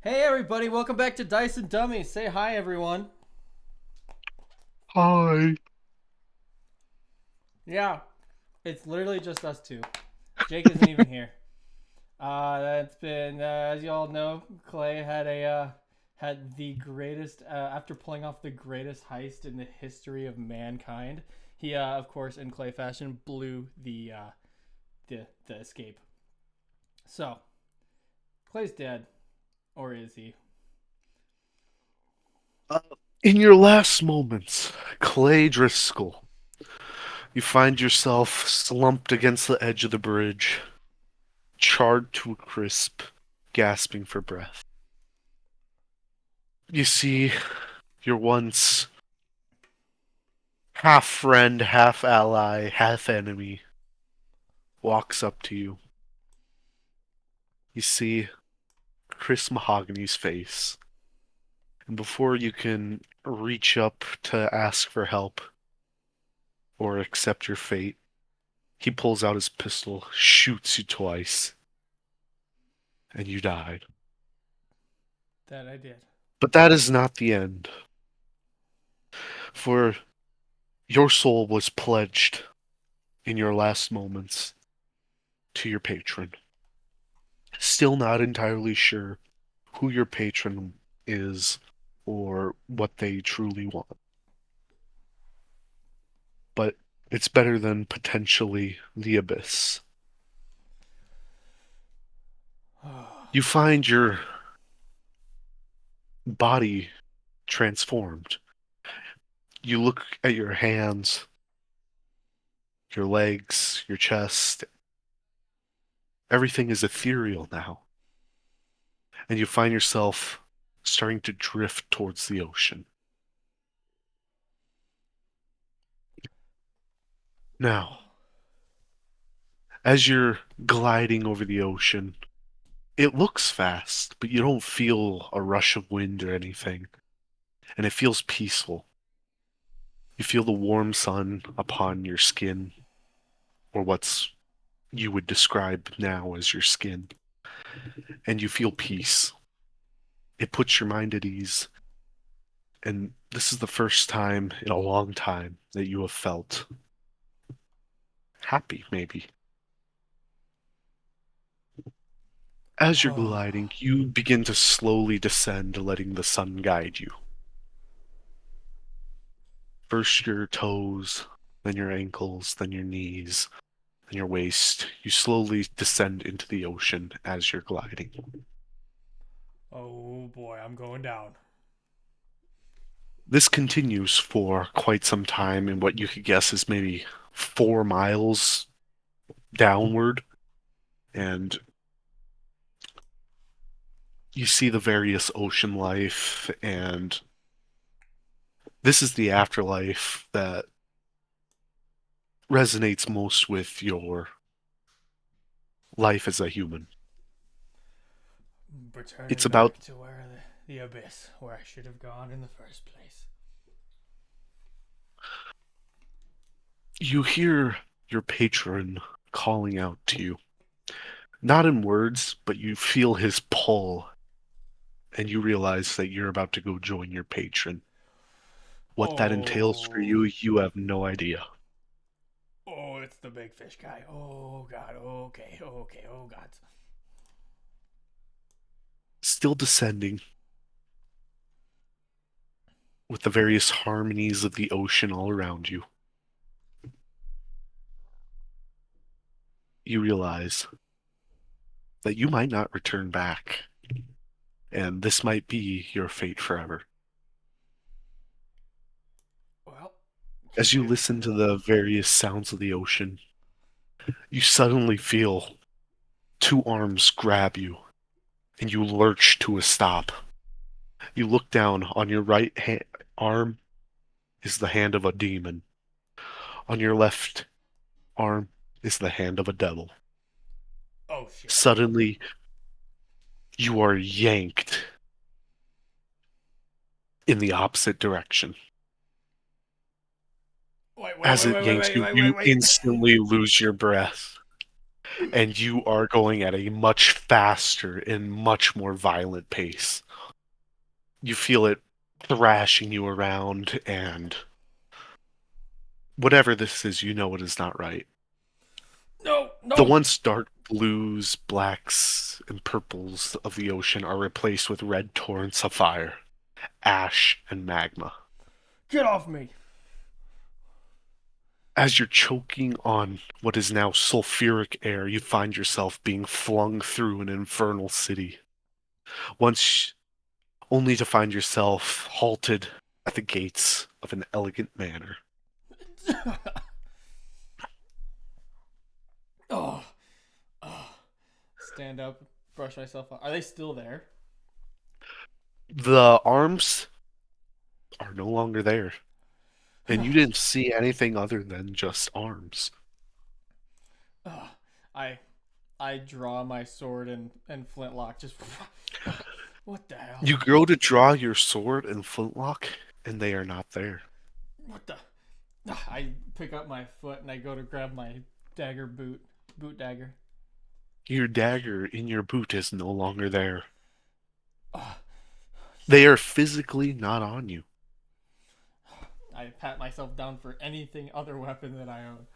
Hey everybody, welcome back to Dice and Dummies. Say hi everyone. Hi. Yeah, it's literally just us two. Jake isn't even here. That's been as you all know, Clay had the greatest after pulling off the greatest heist in the history of mankind. He of course in Clay fashion blew the escape. So, Clay's dead, or is he? Uh, in your last moments, Clay Driscoll, you find yourself slumped against the edge of the bridge, charred to a crisp, gasping for breath. You see your once half friend, half ally, half enemy walks up to you. You see Chris Mahogany's face, and before you can reach up to ask for help or accept your fate, he pulls out his pistol, shoots you twice, and you died. That I did. But that is not the end, for your soul was pledged in your last moments to your patron. Still not entirely sure who your patron is or what they truly want, but it's better than potentially the abyss. You find your body transformed. You look at your hands, your legs, your chest. Everything is ethereal now. And you find yourself starting to drift towards the ocean. Now, as you're gliding over the ocean, it looks fast, but you don't feel a rush of wind or anything, and it feels peaceful. You feel the warm sun upon your skin, or what's you would describe now as your skin, and you feel peace. It puts your mind at ease, and this is the first time in a long time that you have felt happy, maybe. As you're gliding, you begin to slowly descend, letting the sun guide you. First your toes, then your ankles, then your knees, then your waist. You slowly descend into the ocean as you're gliding. Oh boy, I'm going down. This continues for quite some time in what you could guess is maybe 4 miles downward, and you see the various ocean life, and this is the afterlife that resonates most with your life as a human. It's Returning about back to where the abyss, where I should have gone in the first place. you hear your patron calling out to you. Not in words, but you feel his pull, and you realize that you're about to go join your patron. What that entails for Oh, you, you have no idea. oh, it's the big fish guy. Oh God. Okay, okay. Oh God. Still descending, with the various harmonies of the ocean all around you, you realize that you might not return back, and this might be your fate forever. Well, As you it, listen to the various sounds of the ocean, you suddenly feel two arms grab you, and you lurch to a stop. You look down. On your arm is the hand of a demon. On your left arm is the hand of a devil. oh shit. Suddenly, you are yanked in the opposite direction. Wait, wait, As wait, it wait, wait, yanks wait, you, wait, wait, you wait. instantly lose your breath. and you are going at a much faster and much more violent pace. You feel it thrashing you around, and whatever this is, you know it is not right. No, The no. once dark blues, blacks, and purples of the ocean are replaced with red torrents of fire, ash, and magma. Get off me. As you're choking on what is now sulfuric air, you find yourself being flung through an infernal city. Once only to find yourself halted at the gates of an elegant manor. Oh, oh. Stand up, brush myself off. Are they still there? The arms are no longer there, and you didn't see anything other than just arms. Oh, I I draw my sword and flintlock. Just what the hell? You go to draw your sword and flintlock, and they are not there. What the? I pick up my foot and I go to grab my dagger boot dagger. Your dagger in your boot is no longer there. Oh, They are physically not on you. I pat myself down for anything other weapon that I own.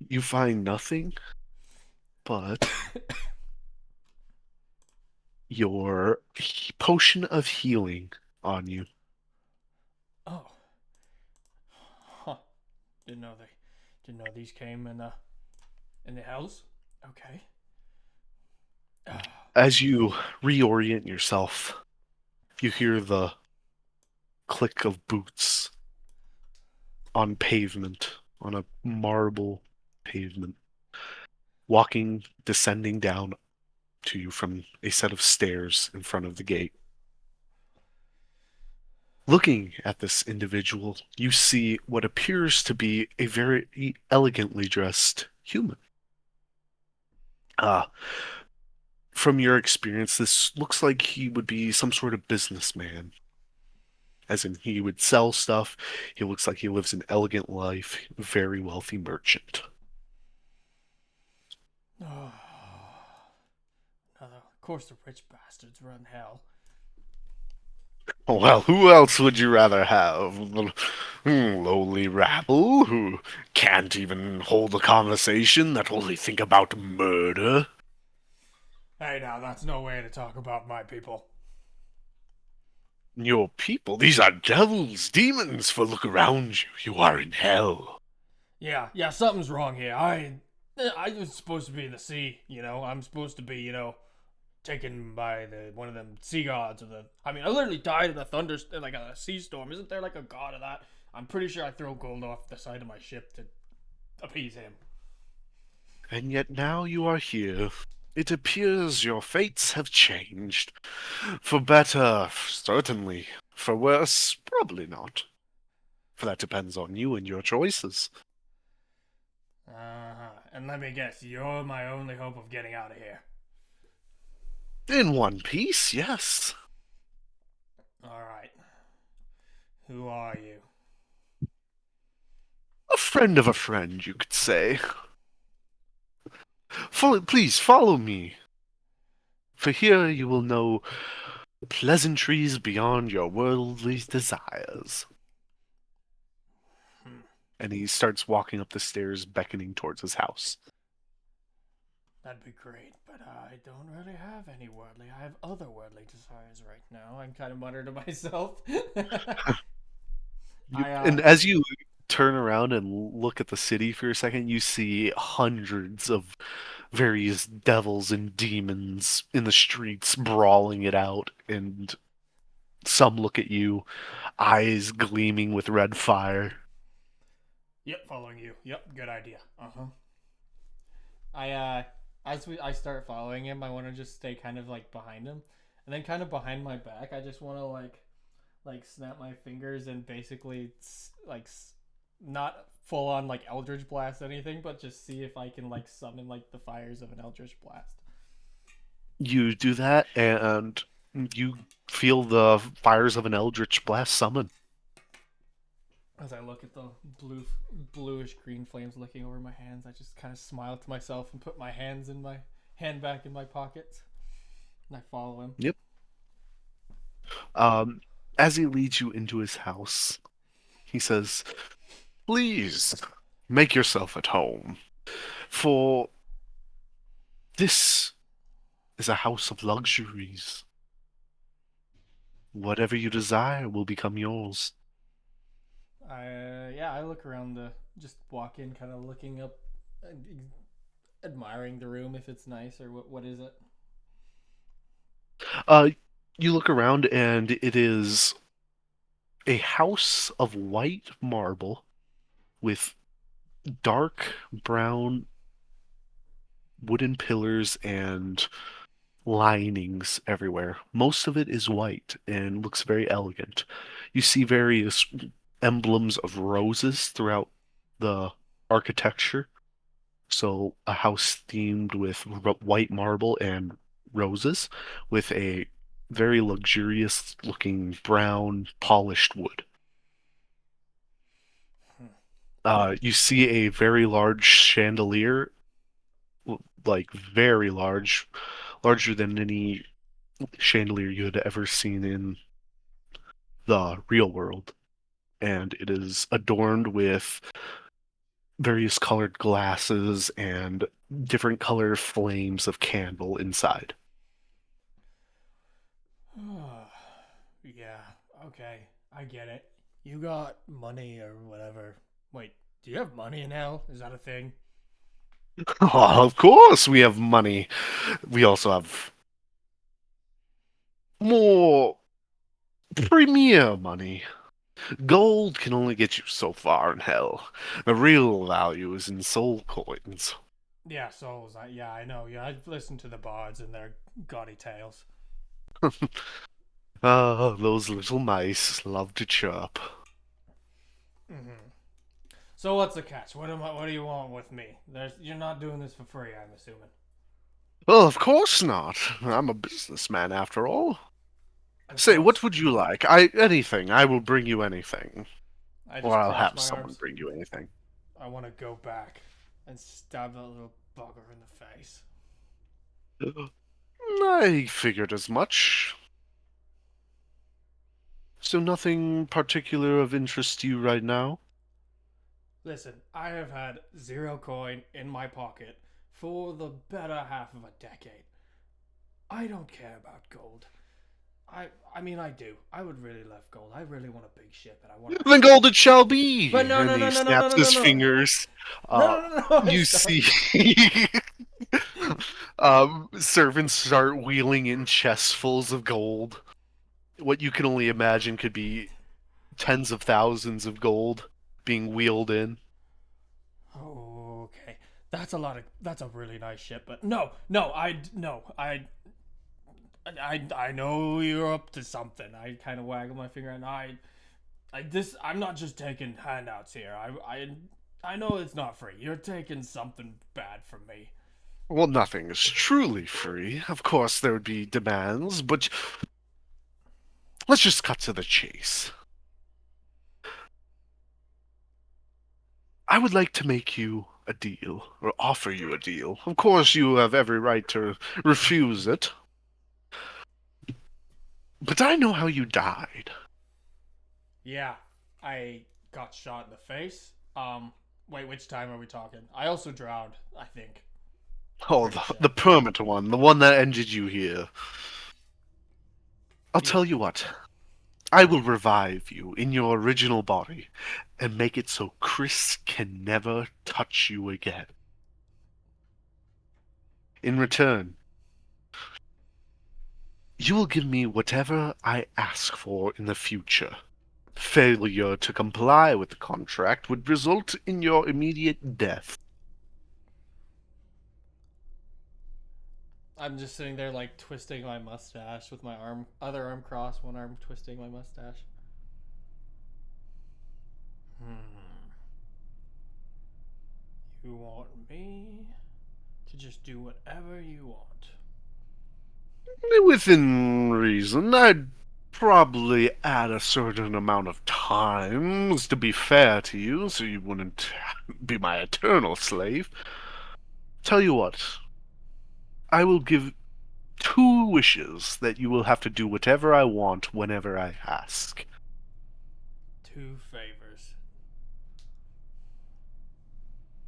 You find nothing but your potion of healing on you. Oh, huh. Didn't know these came in the house. Okay. As you reorient yourself, you hear the click of boots on pavement, on a marble pavement, walking, descending down to you from a set of stairs in front of the gate. Looking at this individual, you see what appears to be a very elegantly dressed human. Uh, from your experience, this looks like he would be some sort of businessman. As in, he would sell stuff. He looks like he lives an elegant life, very wealthy merchant. Oh, of course the rich bastards run hell. Well, who else would you rather have? Lowly rabble who can't even hold a conversation that only think about murder? Hey, now that's no way to talk about my people. Your people, these are devils, demons, for look around you. You are in hell. Yeah, something's wrong here. I was supposed to be in the sea. I'm supposed to be, taken by one of them sea gods of the. I mean, I literally died in a like a sea storm. Isn't there like a god of that? I'm pretty sure I throw gold off the side of my ship to appease him. And yet now you are here. It appears your fates have changed. For better, certainly. For worse, probably not. For that depends on you and your choices. And let me guess, you're my only hope of getting out of here. In one piece, yes. All right. Who are you? A friend of a friend, you could say. Please follow me. For here you will know pleasantries beyond your worldly desires. And he starts walking up the stairs, beckoning towards his house. That'd be great, but I don't really have any worldly. I have otherworldly desires right now. I'm kind of mutter to myself. And as you turn around and look at the city for a second, you see hundreds of various devils and demons in the streets brawling it out, and some look at you, eyes gleaming with red fire. Yep, following you. Yep, good idea. I start following him, I want to just stay kind of like behind him, and then kind of behind my back, I just want to like snap my fingers and basically not full on like Eldritch Blast anything, but just see if I can like summon like the fires of an Eldritch Blast. You do that, and you feel the fires of an eldritch blast summon. As I look at the bluish green flames licking over my hands, I just kind of smile to myself and put my hand back in my pockets, and I follow him. Yep. Um, as he leads you into his house, he says, "Please make yourself at home, for this is a house of luxuries. Whatever you desire will become yours." I look around the just walk in, kind of looking up, admiring the room if it's nice or what is it? Uh, you look around, and it is a house of white marble with dark brown wooden pillars and linings everywhere. Most of it is white and looks very elegant. You see various emblems of roses throughout the architecture. So, a house themed with white marble and roses, with a very luxurious looking brown polished wood. Hmm. You see a very large chandelier, like very large, larger than any chandelier you had ever seen in the real world. And it is adorned with various colored glasses and different color flames of candle inside. Yeah, okay, I get it. You got money or whatever. Wait, do you have money in hell? Is that a thing? Oh, of course we have money. We also have more premier money. Gold can only get you so far in hell. The real value is in soul coins. Yeah, souls. Yeah, I know. Yeah, I've listened to the bards and their gaudy tales. Ah, those little mice love to chirp. Mm-hmm. So what's the catch? What do you want with me? You're not doing this for free, I'm assuming. Well, of course not. I'm a businessman after all. And Say, so what it's. would you like? Anything. I will bring you anything. I Or just I'll cross have my someone arms. bring you anything. I want to go back and stab that little bugger in the face. I figured as much. So nothing particular of interest to you right now? Listen, I have had 0 coin in my pocket for the better half of a decade. I don't care about gold. I mean I do. I would really love gold. I really want a big ship and I want to. Then gold it shall be! But no And no he no no no no snaps no no his no fingers. no Uh, no no no you stop. see servants start wheeling in chestfuls of gold. What you can only imagine could be tens of thousands of gold being wheeled in. Okay, that's a lot of. That's a really nice ship, but no, no, I know you're up to something. I kind of waggle my finger, and I'm not just taking handouts here. I know it's not free. You're taking something bad from me. Well, nothing is truly free. Of course, there would be demands, but let's just cut to the chase. I would like to make you a deal, or offer you a deal. Of course, you have every right to refuse it. But I know how you died. Yeah, I got shot in the face. Wait, which time are we talking? I also drowned. I think. I'm Oh, pretty sure. the permanent one, the one that ended you here. I'll Yeah. tell you what. I will revive you in your original body and make it so Kris can never touch you again. In return, you will give me whatever I ask for in the future. Failure to comply with the contract would result in your immediate death. I'm just sitting there like twisting my mustache with my other arm crossed, one arm twisting my mustache. Hmm. You want me to just do whatever you want? Within reason, I'd probably add a certain amount of times to be fair to you, so you wouldn't be my eternal slave. Tell you what, I will give 2 wishes that you will have to do whatever I want whenever I ask. 2 favors.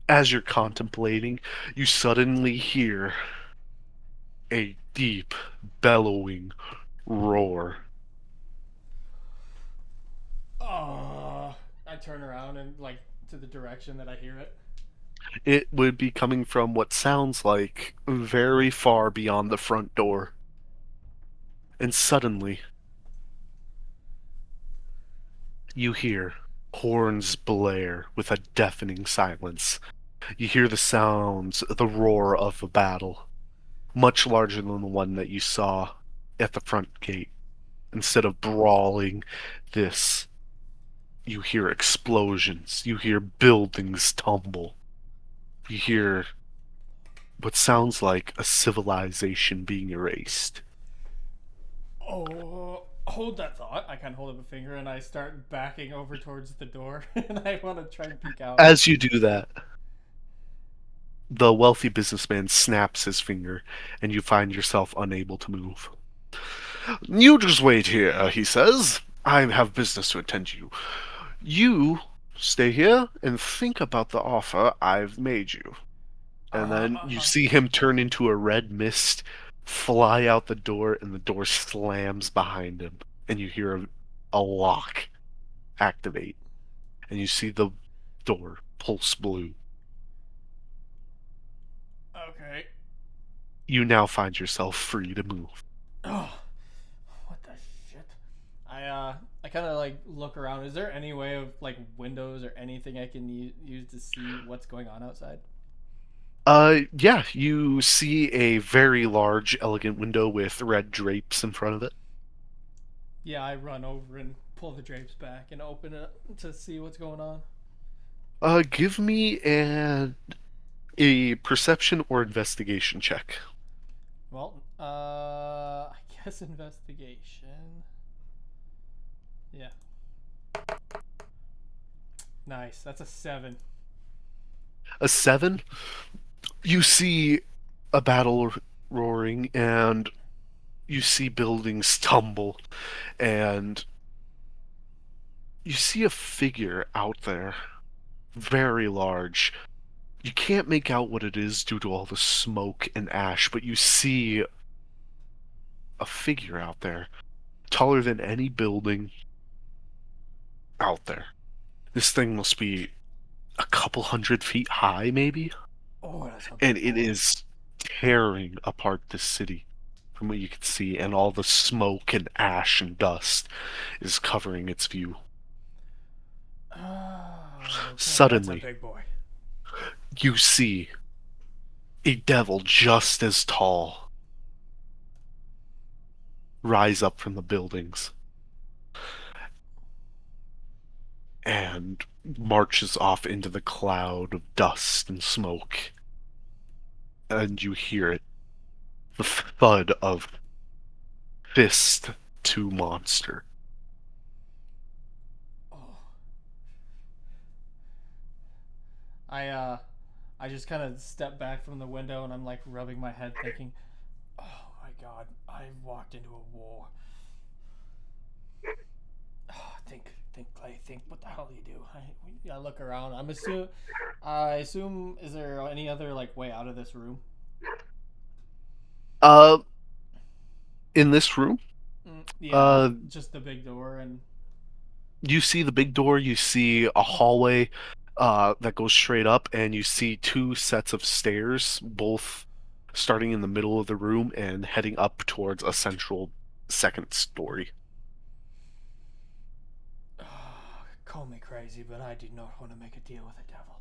As you're contemplating, you suddenly hear a deep, bellowing roar. I turn around and like to the direction that I hear it. It would be coming from what sounds like very far beyond the front door. And suddenly, you hear horns blare with a deafening silence. You hear the sounds, the roar of a battle, much larger than the one that you saw at the front gate. Instead of brawling, this, you hear explosions, you hear buildings tumble, you hear what sounds like a civilization being erased. Oh, hold that thought. I kind of hold up a finger and I start backing over towards the door, and I want to try and peek out. As you do that, the wealthy businessman snaps his finger, and you find yourself unable to move. You just wait here, he says. I have business to attend to. You stay here and think about the offer I've made you. And then you see him turn into a red mist, fly out the door, and the door slams behind him. And you hear a lock activate. And you see the door pulse blue. Okay. You now find yourself free to move. Oh, what the shit? I kind of like look around. Is there any way of like windows or anything I can use to see what's going on outside? Yeah, you see a very large, elegant window with red drapes in front of it. Yeah, I run over and pull the drapes back and open it to see what's going on. Give me a perception or investigation check. Well, I guess investigation. Yeah. Nice. That's a 7. A 7, you see a battle roaring, and you see buildings tumble, and you see a figure out there, very large. You can't make out what it is due to all the smoke and ash, but you see a figure out there, taller than any building out there. This thing must be a couple 100 feet high, maybe? Oh, that's a And big it boy. is tearing apart the city from what you can see, and all the smoke and ash and dust is covering its view. Oh, okay. That's a Suddenly, big boy. you see a devil just as tall rise up from the buildings and marches off into the cloud of dust and smoke. And you hear it, the thud of fist to monster. Oh. I uh I just kind of step back from the window and I'm like rubbing my head thinking, "Oh my god, I walked into a war." Oh, think Clay, think what the hell do you do? I look around. I assume is there any other like way out of this room? Uh, in this room, Yeah, uh, just the big door and you see the big door, you see a hallway that goes straight up, and you see 2 sets of stairs, both starting in the middle of the room and heading up towards a central second story. call me crazy, but I do not want to make a deal with the devil.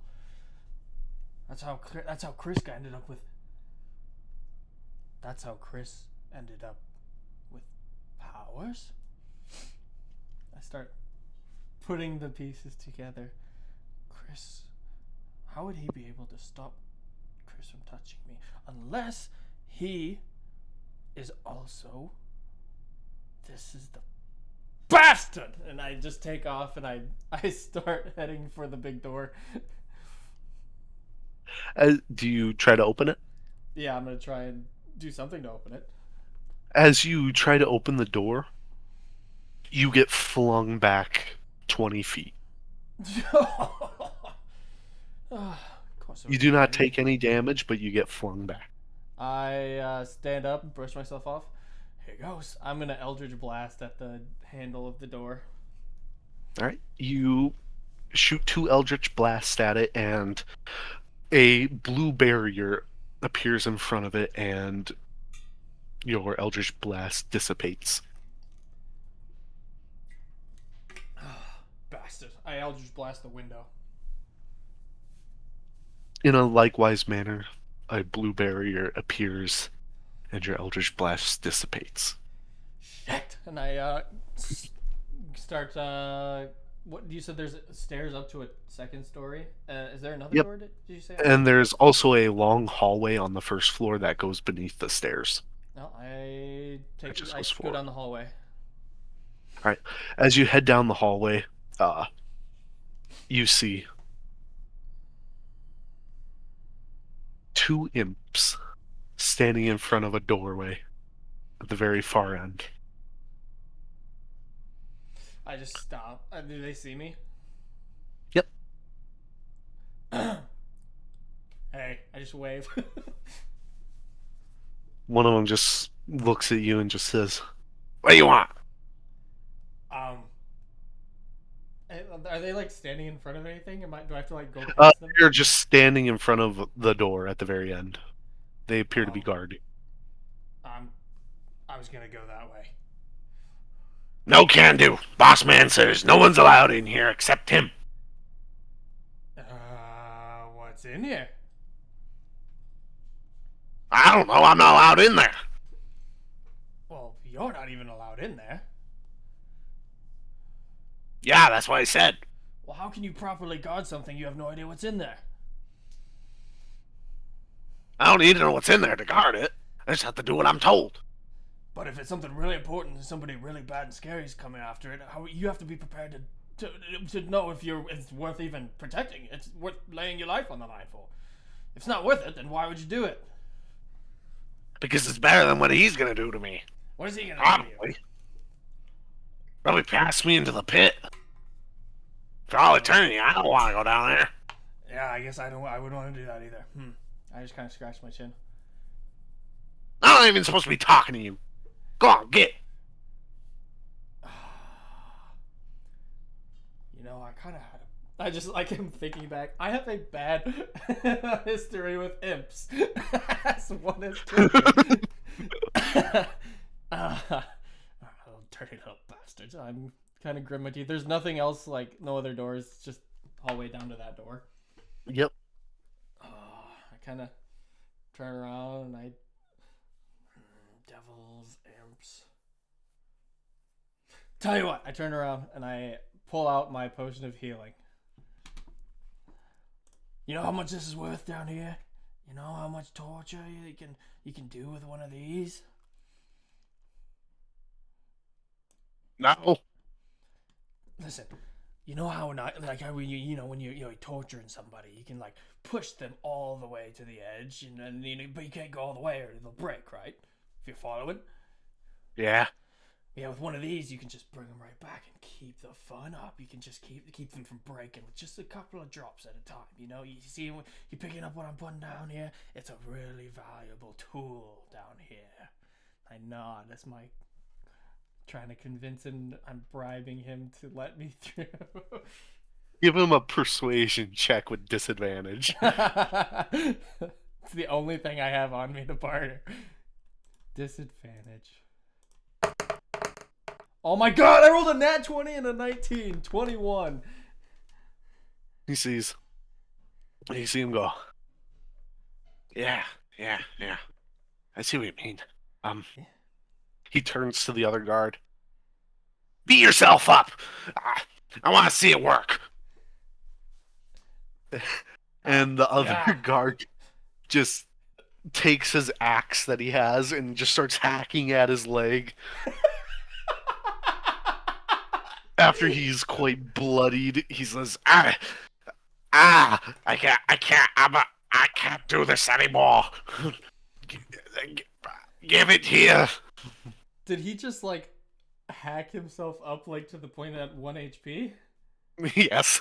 That's how Kris ended up with. That's how Kris ended up with powers. I start putting the pieces together. Kris, how would he be able to stop Kris from touching me? Unless he is also. This is the bastard! And I just take off and I start heading for the big door. Do you try to open it? Yeah, I'm gonna try and do something to open it. As you try to open the door, you get flung back 20 feet. Of course it You was do not raining. take any damage, but you get flung back. I stand up and brush myself off. Here goes. I'm gonna Eldritch Blast at the handle of the door. All right, you shoot 2 Eldritch Blasts at it, and a blue barrier appears in front of it, and your Eldritch Blast dissipates. Bastard. I Eldritch Blast the window. In a likewise manner, a blue barrier appears, and your Eldritch Blast dissipates. Shit. And I start. What you said? There's stairs up to a second story. Is there another Yep. door? Did you say? And there's also a long hallway on the first floor that goes beneath the stairs. No, I take. That just I goes go forward. down the hallway. As you head down the hallway, you see 2 imps standing in front of a doorway at the very far end. I just stop. Do they see me? Yep. Hey, I just wave. One of them just looks at you and just says, "What do you want?" Are they like standing in front of anything? Do I have to like go Uh, past them? they're just standing in front of the door at the very end. They appear to be Oh. guarding. I was gonna go that way. No can do. Boss man says no one's allowed in here except him. What's in here? I don't know. I'm not allowed in there. Well, you're not even allowed in there. Yeah, that's what I said. Well, how can you properly guard something you have no idea what's in there? I don't need to know what's in there to guard it. I just have to do what I'm told. But if it's something really important and somebody really bad and scary is coming after it, you have to be prepared to know if it's worth even protecting. It's worth laying your life on the line for. If it's not worth it, then why would you do it? Because it's better than what he's gonna do to me. What is he gonna do to you? Probably. Probably pass me into the pit. For all eternity, I don't want to go down there. Yeah, I guess I wouldn't want to do that either. I just kind of scratched my chin. I'm not even supposed to be talking to you. Go on, get. You know, I kind of had I just like him thinking back. I have a bad history with imps. That's one is two. Dirty little bastards. I'm kind of grim my teeth. There's nothing else, like no other doors. It's just hallway down to that door. Yep. I kind of turn around and devils, imps. Tell you what, I turn around and I pull out my potion of healing. You know how much this is worth down here? You know how much torture you can do with one of these? No. Listen, you know how when you're torturing somebody, you can like push them all the way to the edge, but you can't go all the way or they'll break, right? If you're following. Yeah. Yeah, with one of these, you can just bring them right back and keep the fun up. You can just keep them from breaking with just a couple of drops at a time. You know, you see, you picking up what I'm putting down here. It's a really valuable tool down here. I nod. That's my trying to convince him. I'm bribing him to let me through. Give him a persuasion check with disadvantage. It's the only thing I have on me to barter. Disadvantage. Oh my god, I rolled a nat 20 and a 19. 21. You see him go. Yeah. I see what you mean. He turns to the other guard. Beat yourself up. I want to see it work. And the other guard just takes his axe that he has and just starts hacking at his leg. after he's quite bloodied, he says, I can't do this anymore. Give it here. Did he just like hack himself up like to the point at 1 HP? Yes.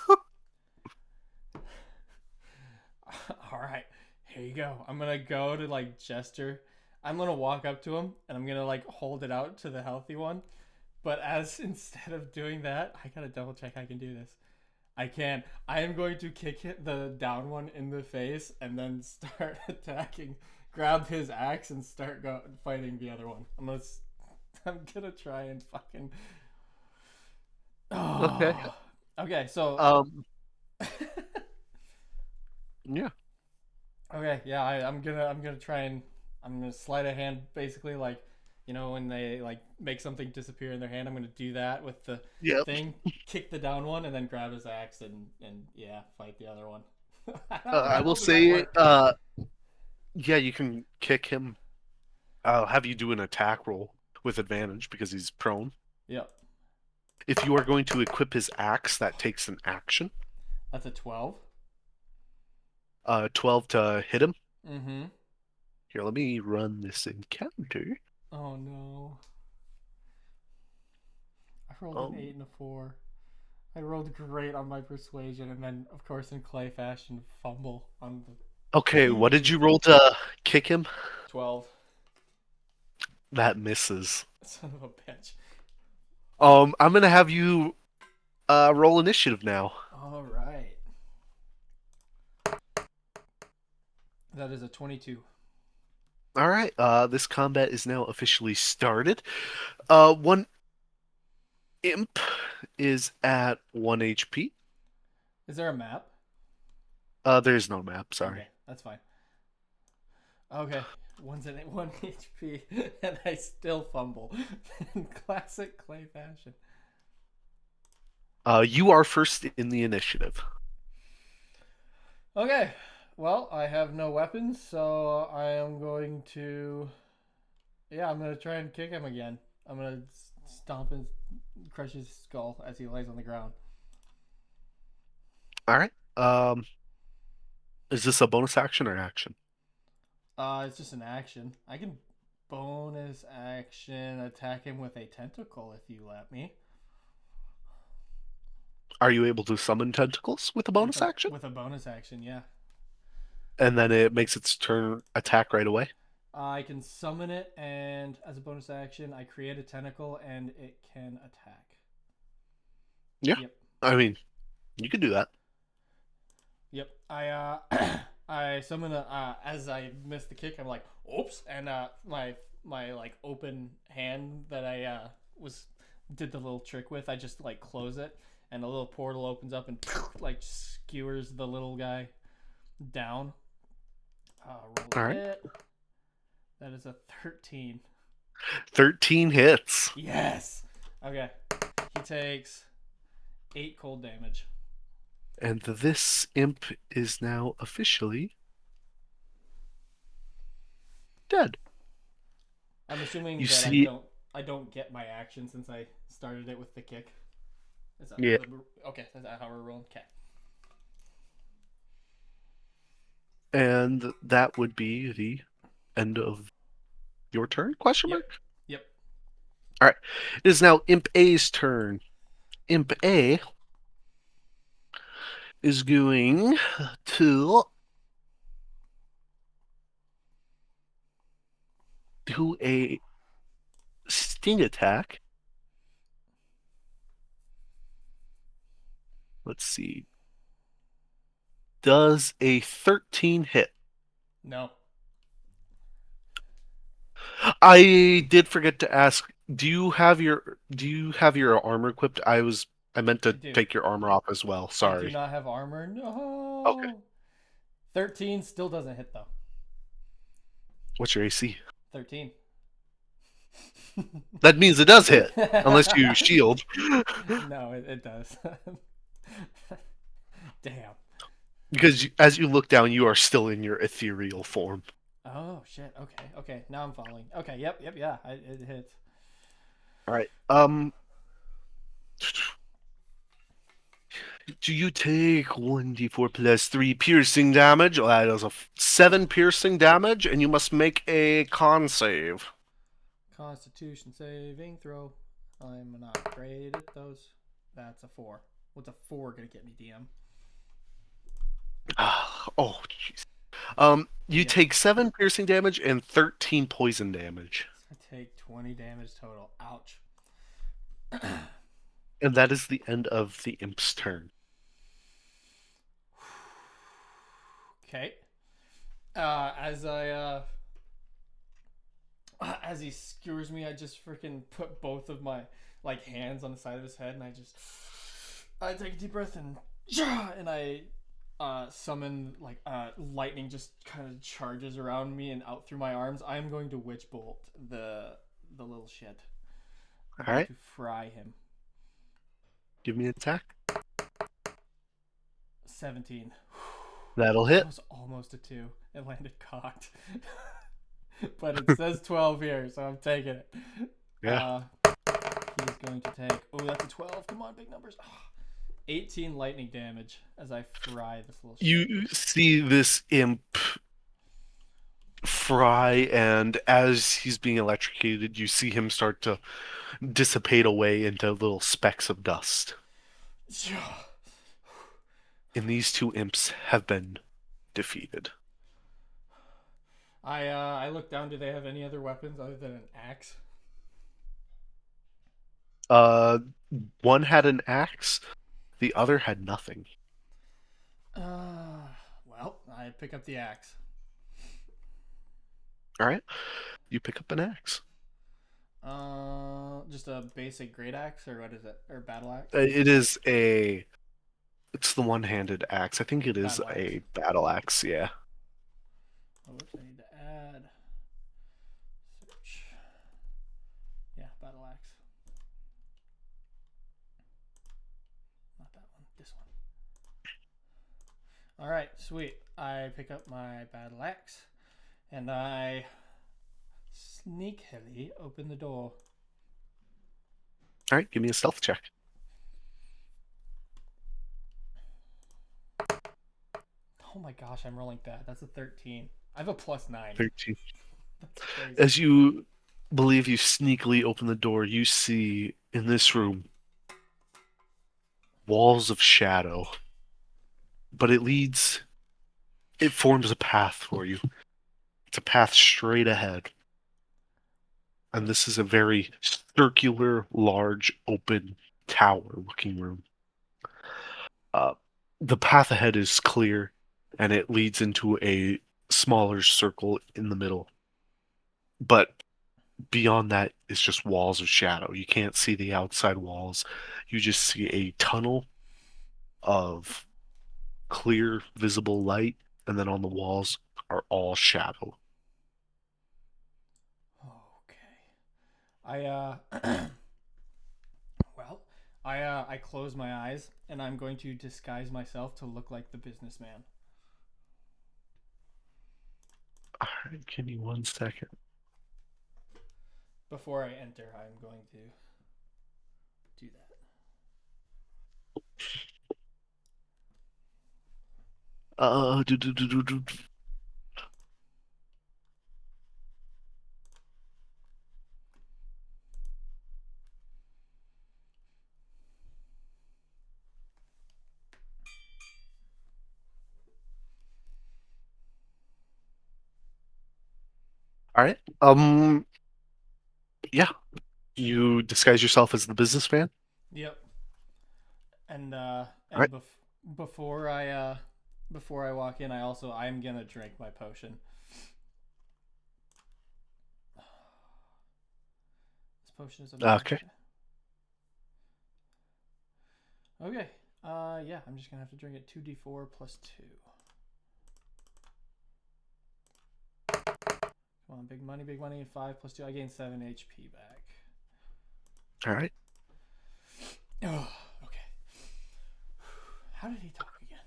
All right, here you go. I'm gonna go to like gesture. I'm gonna walk up to him and I'm gonna like hold it out to the healthy one. But as instead of doing that, I gotta double check I can do this. I can. I am going to the down one in the face and then start attacking. Grab his axe and start fighting the other one. I'm gonna try and fucking. Okay. Oh. Okay. So. Yeah. Okay. Yeah. I'm gonna try and I'm gonna slide a hand basically like. You know, when they like make something disappear in their hand, I'm gonna do that with the thing, kick the down one, and then grab his axe and yeah, fight the other one. I will say, yeah, you can kick him. I'll have you do an attack roll with advantage because he's prone. Yep. If you are going to equip his axe, that takes an action. That's a 12. 12 to hit him. Mm-hmm. Here, let me run this encounter. Oh no. I rolled an 8 and a 4. I rolled great on my persuasion and then of course in Clay fashion fumble on the Okay, what did you roll to kick him? 12. That misses. Son of a bitch. I'm gonna have you roll initiative now. Alright. That is a 22. Alright, this combat is now officially started. One imp is at 1 HP. Is there a map? There's no map, sorry. Okay, that's fine. Okay, one's at 1 HP, and I still fumble. In classic Clay fashion. You are first in the initiative. Okay, well, I have no weapons, so I am going to... Yeah, I'm going to try and kick him again. I'm going to stomp and crush his skull as he lays on the ground. Alright, is this a bonus action or action? It's just an action. I can bonus action attack him with a tentacle if you let me. Are you able to summon tentacles with a bonus action? With a bonus action, yeah. And then it makes its turn attack right away? I can summon it, and as a bonus action, I create a tentacle, and it can attack. Yeah. Yep. I mean, you can do that. Yep. I summon as I miss the kick, I'm like, oops, and my like open hand that I did the little trick with, I just like close it, and a little portal opens up and like skewers the little guy down. Roll All right. it. That is a 13. 13 hits. Yes. Okay. He takes 8 cold damage. And this imp is now officially dead. I'm assuming You that see... I don't get my action since I started it with the kick. Is that yeah. Okay, is that how we're rolling? Okay. And that would be the end of your turn? Question mark? Yep. All right. It is now Imp A's turn. Imp A is going to do a sting attack. Let's see. Does a 13 hit? No. I did forget to ask, do you have your armor equipped? I meant to take your armor off as well. Sorry. I do not have armor. No. Okay. 13 still doesn't hit though. What's your AC? 13. That means it does hit, unless you shield. No, it does. Damn. Because as you look down, you are still in your ethereal form. Oh shit. Okay. Now I'm following. Okay. Yep. Yeah. It hits. All right. Do you take 1d4 plus 3 piercing damage? Well, that is a 7 piercing damage, and you must make a con save. Constitution saving throw. I'm not great at those. That's a 4. What's a 4 gonna get me, DM? Oh, jeez. You Yeah. take 7 piercing damage and 13 poison damage. I take 20 damage total. Ouch. And that is the end of the imp's turn. Okay. As he skewers me, I just freaking put both of my hands on the side of his head, and I take a deep breath and I summon lightning just kind of charges around me and out through my arms. I am going to witch bolt the little shit. I'm All right. going to fry him. Give me an attack. 17. That'll hit. That was almost a 2. It landed cocked. But it says 12 here, so I'm taking it. Yeah. He's going to take... Oh, that's a 12. Come on, big numbers. 18 lightning damage as I fry this little shit. You see this imp fry, and as he's being electrocuted, you see him start to dissipate away into little specks of dust. And these 2 imps have been defeated. I look down. Do they have any other weapons other than an axe? One had an axe, the other had nothing. Well, I pick up the axe. All right, you pick up an axe. Just a basic great axe, or what is it? Or battle axe? It's the one-handed axe. I think it is a battle axe, yeah. Oh, whoops, I need to add. Search. Yeah, battle axe. Not that one, this one. Alright, sweet. I pick up my battle axe, and I sneakily open the door. All right, give me a stealth check. Oh my gosh, I'm rolling bad. That's a 13. I have a +9. 13. That's crazy. As you believe you sneakily open the door, you see in this room walls of shadow. But it forms a path for you. It's a path straight ahead. And this is a very circular, large, open tower-looking room. The path ahead is clear, and it leads into a smaller circle in the middle. But beyond that is just walls of shadow. You can't see the outside walls. You just see a tunnel of clear, visible light, and then on the walls are all shadow. Okay. Well, I close my eyes, and I'm going to disguise myself to look like the businessman. Alright, give me 1 second. Before I enter, I'm going to do that. Alright. Yeah. You disguise yourself as the businessman? Yep. And Right. before I walk in, I'm gonna drink my potion. This potion is Okay. Okay. Yeah, I'm just gonna have to drink it 2d4 plus 2. Come on, big money. 5 plus 2. I gain 7 HP back. Alright. Oh, okay. How did he talk again?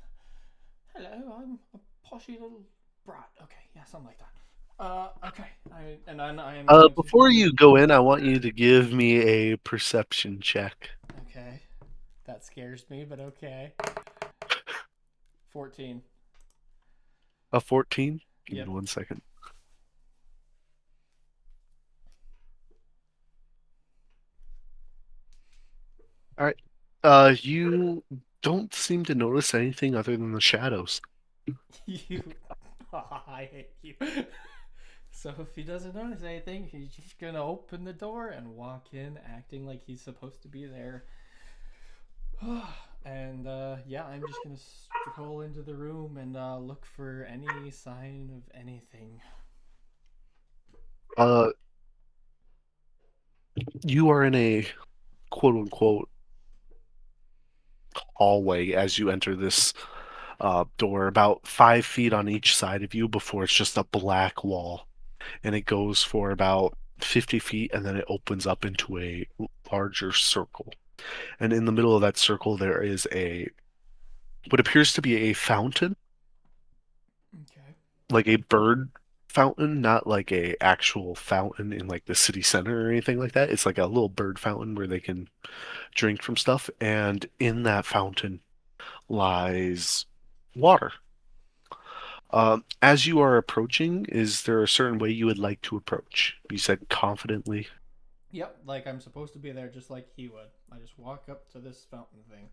Hello, I'm a poshy little brat. Okay, yeah, something like that. Okay. I am. Before you go in, I want you to give me a perception check. Okay. That scares me, but okay. 14. A 14? Give me Yep. 1 second. All right. You don't seem to notice anything other than the shadows. You. I hate you. So if he doesn't notice anything, he's just gonna open the door and walk in, acting like he's supposed to be there. And yeah, I'm just gonna stroll into the room and look for any sign of anything. Uh, you are in a quote unquote hallway as you enter this door, about 5 feet on each side of you before it's just a black wall. And it goes for about 50 feet and then it opens up into a larger circle. And in the middle of that circle, there is a what appears to be a fountain, Okay. like a bird fountain, not like a actual fountain in like the city center or anything like that. It's like a little bird fountain where they can drink from stuff. And in that fountain lies water. As you are approaching, is there a certain way you would like to approach? You said confidently. Yep, like I'm supposed to be there just like he would. I just walk up to this fountain thing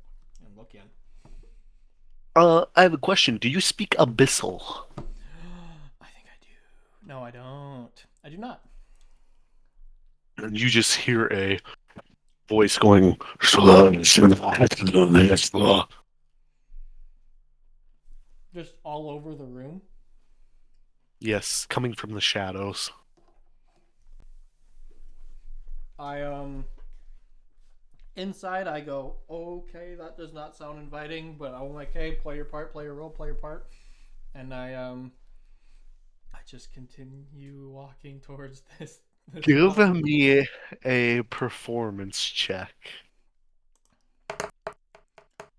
and look in. I have a question. Do you speak Abyssal? I think I do. No, I don't. I do not. And you just hear a voice going, Just all over the room. yes, coming from the shadows. I inside I go, okay, that does not sound inviting, but I'm like, hey, play your part, play your role, play your part. And I just continue walking towards this Give fountain. me a performance check.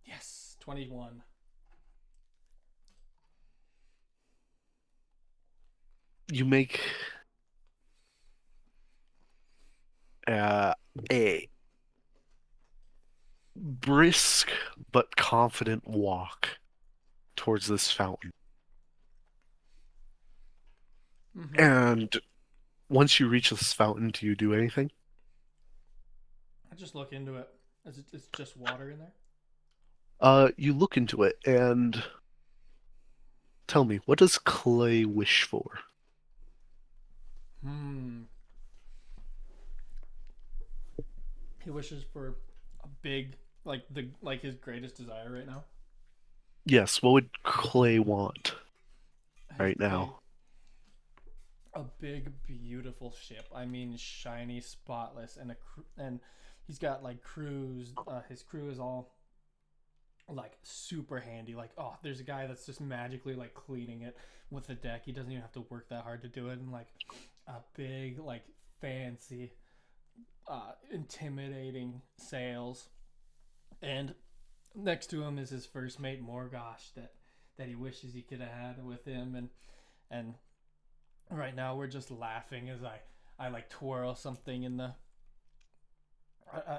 Yes, 21. You make uh, a brisk but confident walk towards this fountain. Mm-hmm. And once you reach this fountain, do you do anything? I just look into it. It's just water in there? You look into it and tell me, what does Clay wish for? Hmm. He wishes for a big, like his greatest desire right now. Yes, what would Clay want His right big, now? a big, beautiful ship. I mean, shiny, spotless, and he's got like crews. His crew is all like super handy. Like, oh, there's a guy that's just magically like cleaning it with the deck. He doesn't even have to work that hard to do it. And like a big, like fancy, intimidating sails. And next to him is his first mate Morgosh that he wishes he could have had with him. And right now we're just laughing as I like twirl something in the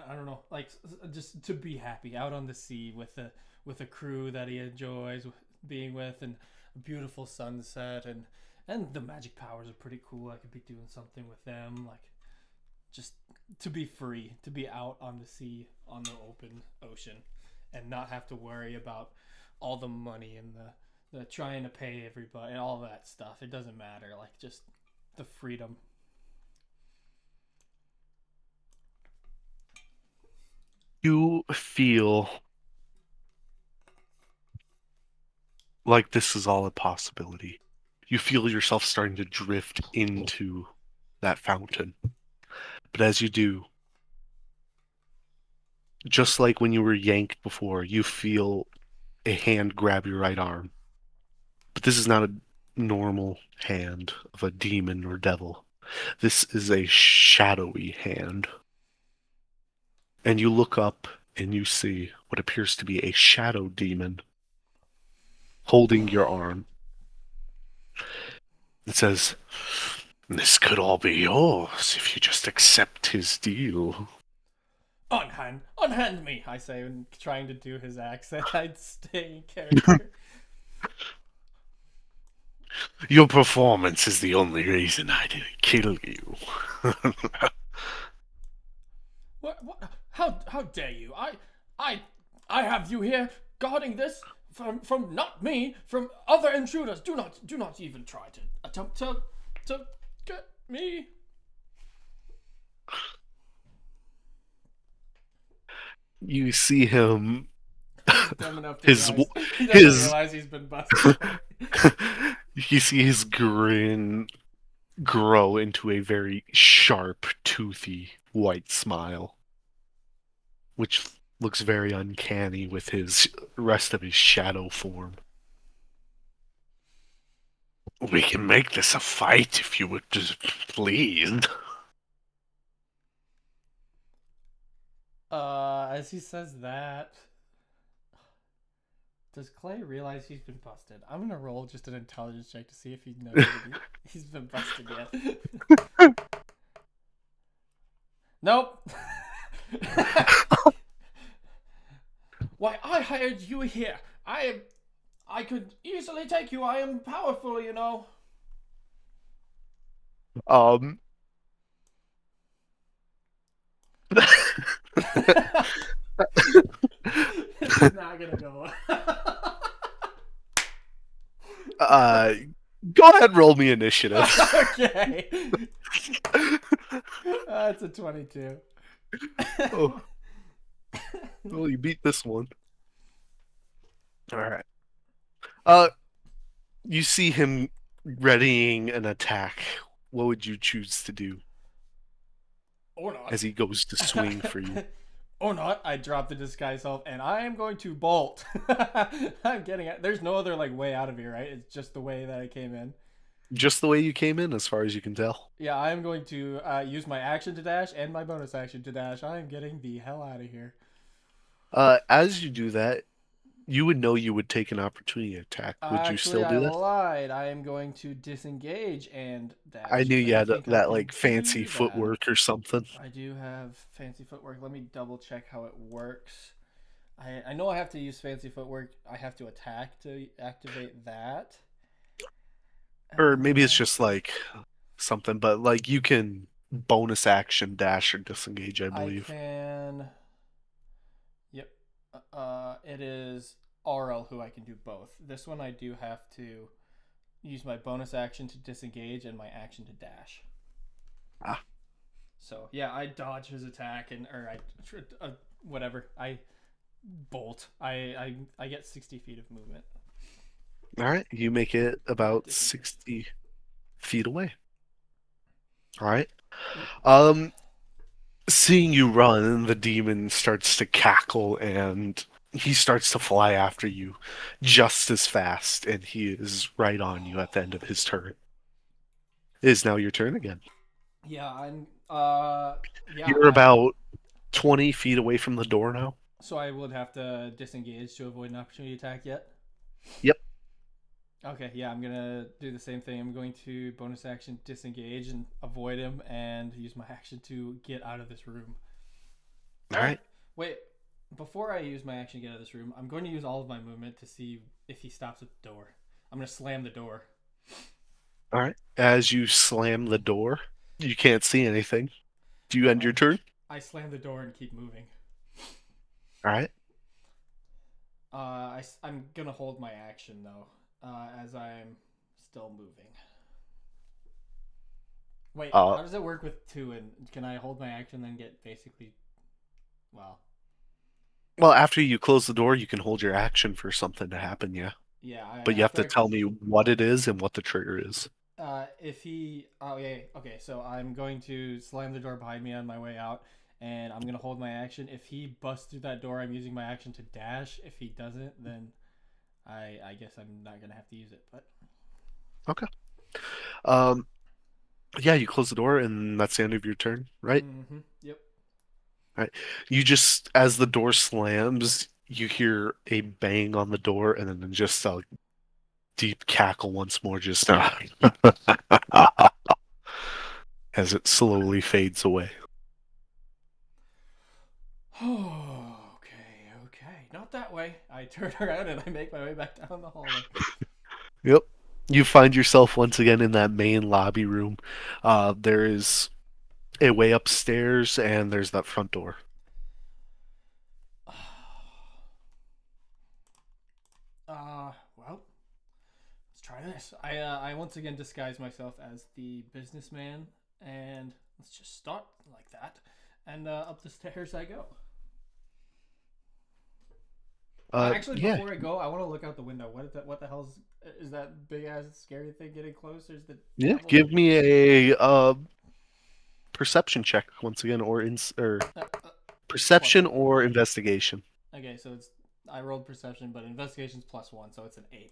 I don't know, like just to be happy out on the sea with a crew that he enjoys being with, and a beautiful sunset, and the magic powers are pretty cool. I could be doing something with them, like just to be free, to be out on the sea on the open ocean, and not have to worry about all the money and the trying to pay everybody and all that stuff. It doesn't matter. Like just the freedom. You feel like this is all a possibility. You feel yourself starting to drift into that fountain. But as you do, just like when you were yanked before, you feel a hand grab your right arm. But this is not a normal hand of a demon or devil. This is a shadowy hand. And you look up and you see what appears to be a shadow demon holding your arm. It says, "This could all be yours if you just accept his deal." Unhand me, I say, and trying to do his accent. I'd stay in character. Your performance is the only reason I didn't kill you. What? How dare you? I, I have you here guarding this from not me, from other intruders. Do not even try to attempt to get me. You see him, He's dumb enough to his realize he doesn't his realize he's been busted. you see his grin grow into a very sharp, toothy white smile, which looks very uncanny with his rest of his shadow form. We can make this a fight if you would just please. As he says that, does Clay realize he's been busted? I'm gonna roll just an intelligence check to see if he knows that he's been busted yet. Nope. Why, I hired you here. I could easily take you. I am powerful, you know. Um, It's not gonna go. Go ahead and roll me initiative. Okay. That's a 22. Oh. Well, you beat this one. Alright. You see him readying an attack. What would you choose to do Or not. as he goes to swing for you? Or not. I drop the disguise self and I am going to bolt. I'm getting it. There's no other like way out of here, right? It's just the way that I came in. Just the way you came in, as far as you can tell. Yeah, I am going to use my action to dash and my bonus action to dash. I am getting the hell out of here. As you do that, you would know you would take an opportunity attack. Would you Actually, still I do that? lied. I am going to disengage and dash. I knew you I had think I that can like fancy do that. footwork or something. I do have fancy footwork. Let me double check how it works. I know I have to use fancy footwork. I have to attack to activate that. Or maybe it's just like something, but like you can bonus action dash or disengage, I I believe. can. Yep. It is RL who I can do both. This one I do have to use my bonus action to disengage and my action to dash. Ah. So yeah, I dodge his attack and or I whatever I bolt. I get 60 feet of movement. All right, you make it about 60 feet away. All right. Seeing you run, the demon starts to cackle and he starts to fly after you just as fast, and he is right on you at the end of his turn. It is now your turn again. Yeah, I'm. Yeah. You're about 20 feet away from the door now. So I would have to disengage to avoid an opportunity attack yet. Yep. Okay, yeah, I'm gonna do the same thing. I'm going to bonus action disengage and avoid him, and use my action to get out of this room. All right. Wait, before I use my action to get out of this room, I'm going to use all of my movement to see if he stops at the door. I'm gonna slam the door. All right. As you slam the door, you can't see anything. Do you end your turn? I slam the door and keep moving. All right. I'm gonna hold my action though, as I'm still moving. Wait, how does it work with two? And can I hold my action then get basically? Well, after you close the door, you can hold your action for something to happen, yeah. Yeah. But you have to tell me what it is and what the trigger is. If he, okay. So I'm going to slam the door behind me on my way out, and I'm gonna hold my action. If he busts through that door, I'm using my action to dash. If he doesn't, then I guess I'm not gonna have to use it. But okay. Yeah, you close the door, and that's the end of your turn, right? Mm-hmm. Yep. All right. You just, as the door slams, you hear a bang on the door, and then just a deep cackle once more, just as it slowly fades away. not that way. I turn around and I make my way back down the hallway. Yep. You find yourself once again in that main lobby room. There is a way upstairs, and there's that front door. Well, let's try this. I once again disguise myself as the businessman, and let's just start like that, and up the stairs I go. Actually, Yeah, before I go, I want to look out the window. What the hell is that big ass scary thing getting closer? Is the yeah. devil? Give me a perception check once again, or Uh, uh, plus perception one. or investigation. Okay, so it's I rolled perception, but investigation's +1, so it's an 8.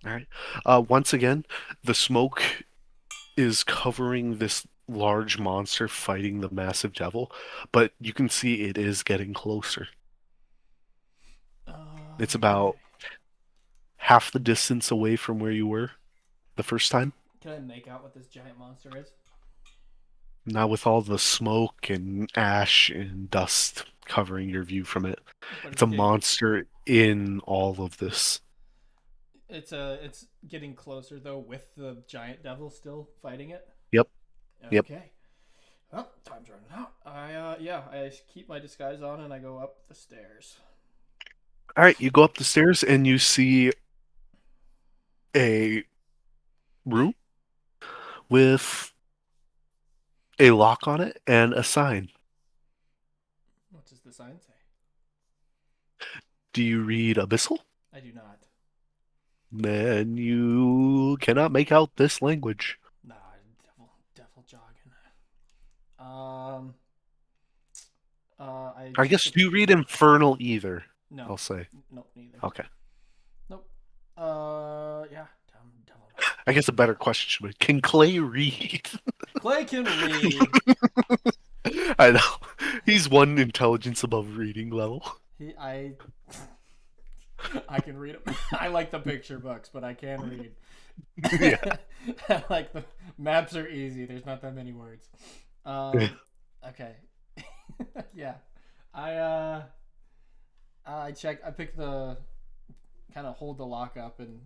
All right. Once again, the smoke is covering this large monster fighting the massive devil, but you can see it is getting closer. It's Okay. about half the distance away from where you were the first time. Can I make out what this giant monster is? Now with all the smoke and ash and dust covering your view from it, But it's it's a getting monster in all of this. it's getting closer though with the giant devil still fighting it. Yep, yep. Okay. Well, time's running out. I keep my disguise on and I go up the stairs. All right, you go up the stairs and you see a room with a lock on it and a sign. What does the sign say? Do you read Abyssal? I do not. Then you cannot make out this language. Nah, devil jogging. Um. I I check guess the. do you read Infernal either? No. I'll say. Nope. Neither. Okay. Nope. Yeah. Devil. I guess a better question should be, can Clay read? Clay can read. I know. He's one intelligence above reading level. I I can read them. I like the picture books, but I can read. Yeah. I like the maps are easy. There's not that many words. Okay. Yeah. I I check. I pick the kind of hold the lock up and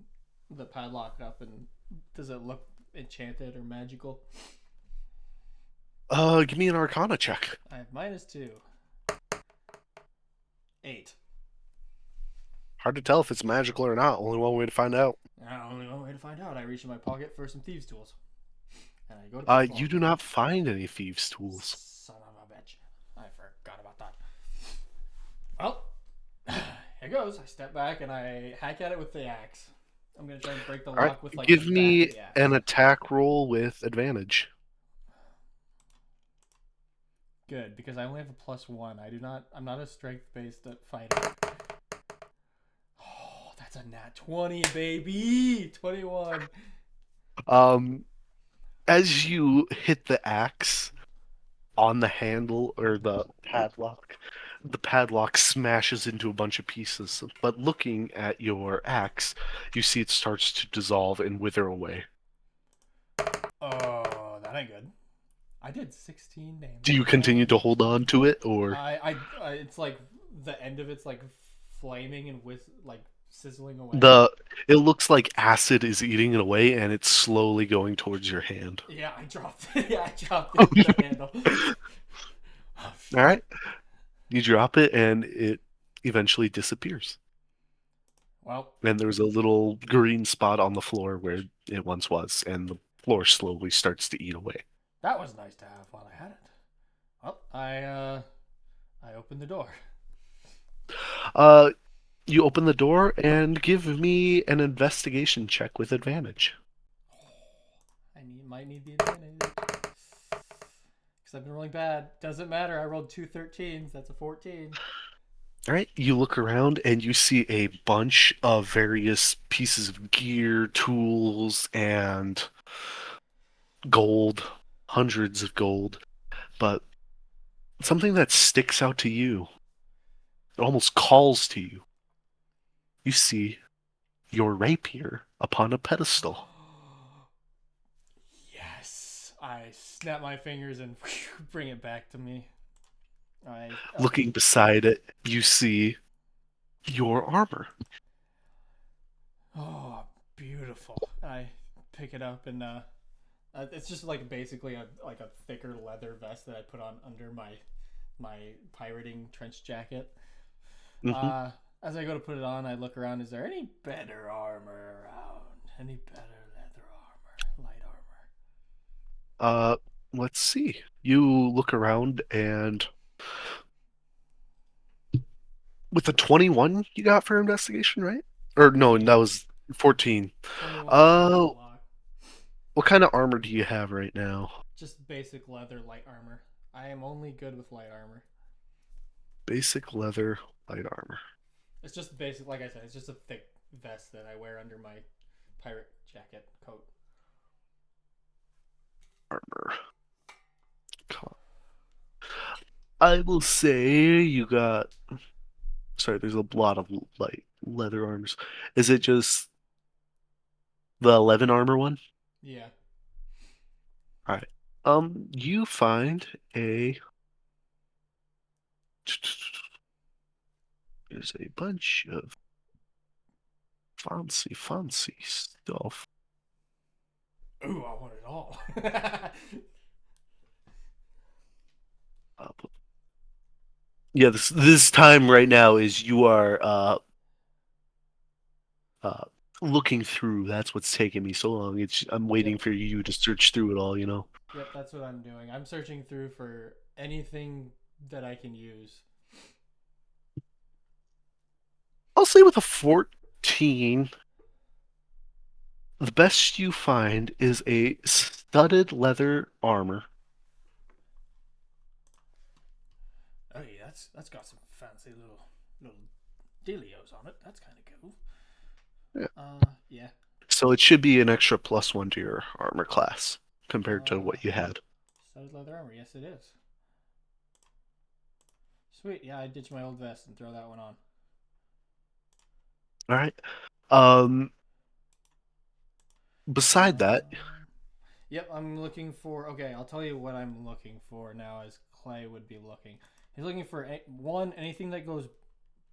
the padlock up, and does it look enchanted or magical? Give me an Arcana check. I have -2. 8. Hard to tell if it's magical or not. Only one way to find out. Only one way to find out. I reach in my pocket for some thieves' tools, and I go to pick them You up. do not find any thieves' tools. Son of a bitch! I forgot about that. Well, here goes. I step back and I hack at it with the axe. I'm gonna try and break the All right, lock with like give the back me of the axe. an attack roll with advantage. Good, because I only have a +1. I do not. I'm not a strength-based fighter. Oh, that's a nat 20, baby. 21. Um, as you hit the axe on the handle or the padlock smashes into a bunch of pieces. But looking at your axe, you see it starts to dissolve and wither away. Oh, that ain't good. I did 16 damage. Do you continue to hold on to it, or It's like the end of it's like flaming and with like sizzling away. it looks like acid is eating it away, and it's slowly going towards your hand? Yeah, I dropped it. Yeah, I dropped it with the handle. Oh, All right, you drop it, and it eventually disappears. well, And there's a little green spot on the floor where it once was, and the floor slowly starts to eat away. that was nice to have while I had it. Well, I opened the door. Uh, you open the door and give me an investigation check with advantage. Might need the advantage because I've been rolling bad. Doesn't matter. I rolled 2 13s. That's a 14. All right, you look around and you see a bunch of various pieces of gear, tools, and gold, hundreds of gold. But something that sticks out to you, it almost calls to you. You see your rapier upon a pedestal. Yes. I snap my fingers and bring it back to me. I Looking beside it, you see your armor. Oh, beautiful. I pick it up and it's just like basically a thicker leather vest that I put on under my pirating trench jacket. Hmm. Uh, as I go to put it on, I look around. Is there any better armor around? Any better leather armor, light armor? Uh, let's see. You look around, and with the 21 you got for investigation, right? Or no, that 20, was 14. 21 is my Uh, lock. what kind of armor do you have right now? Just basic leather light armor. I am only good with light armor. Basic leather light armor. It's just basic, like I said, it's just a thick vest that I wear under my pirate jacket coat. Armor. I will say you got. Sorry, there's a lot of like leather armors. Is it just the 11 armor one? Yeah. All right. You find a. There's a bunch of fancy stuff. Ooh, I want it all. Uh, yeah, this time right now is you are uh looking through. That's what's taking me so long. I'm waiting Yep. for you to search through it all, you know. Yep, that's what I'm doing. I'm searching through for anything that I can use. I'll say with a 14, the best you find is a studded leather armor. Oh yeah, that's got some fancy little dealios on it. That's kind of cool. Yeah. Yeah. So it should be an extra +1 to your armor class compared to Uh, what you had. studded leather armor. Yes, it is. Sweet. Yeah, I ditch my old vest and throw that one on. All right. Um, beside that, Um, yep, I'm looking for. Okay, I'll tell you what I'm looking for now, as Clay would be looking. He's looking for one anything that goes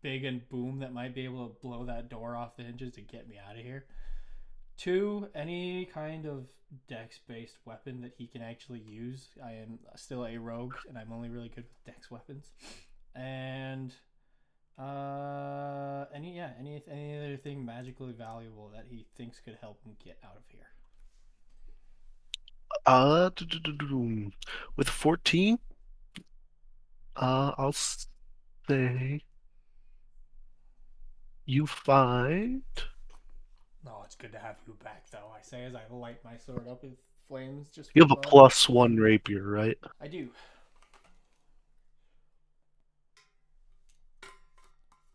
big and boom that might be able to blow that door off the hinges to get me out of here. Two, any kind of dex-based weapon that he can actually use. I am still a rogue, and I'm only really good with dex weapons. And any other thing magically valuable that he thinks could help him get out of here. uh, with 14, I'll say you find Oh, it's good to have you back, though. I say as I light my sword up with flames just you for have a fun. +1 rapier, right? I do.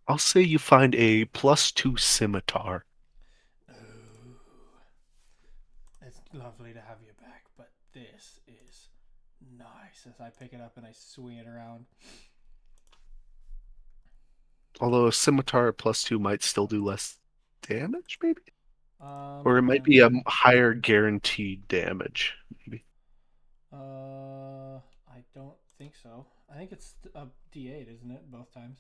I'll say you find a +2 scimitar. Ooh, it's lovely to have you back, but this is nice. As I pick it up and I swing it around. Although a scimitar +2 might still do less damage, maybe? Or it might be a Yeah. higher guaranteed damage, maybe. I don't think so. I think it's a D8, isn't it? Both times.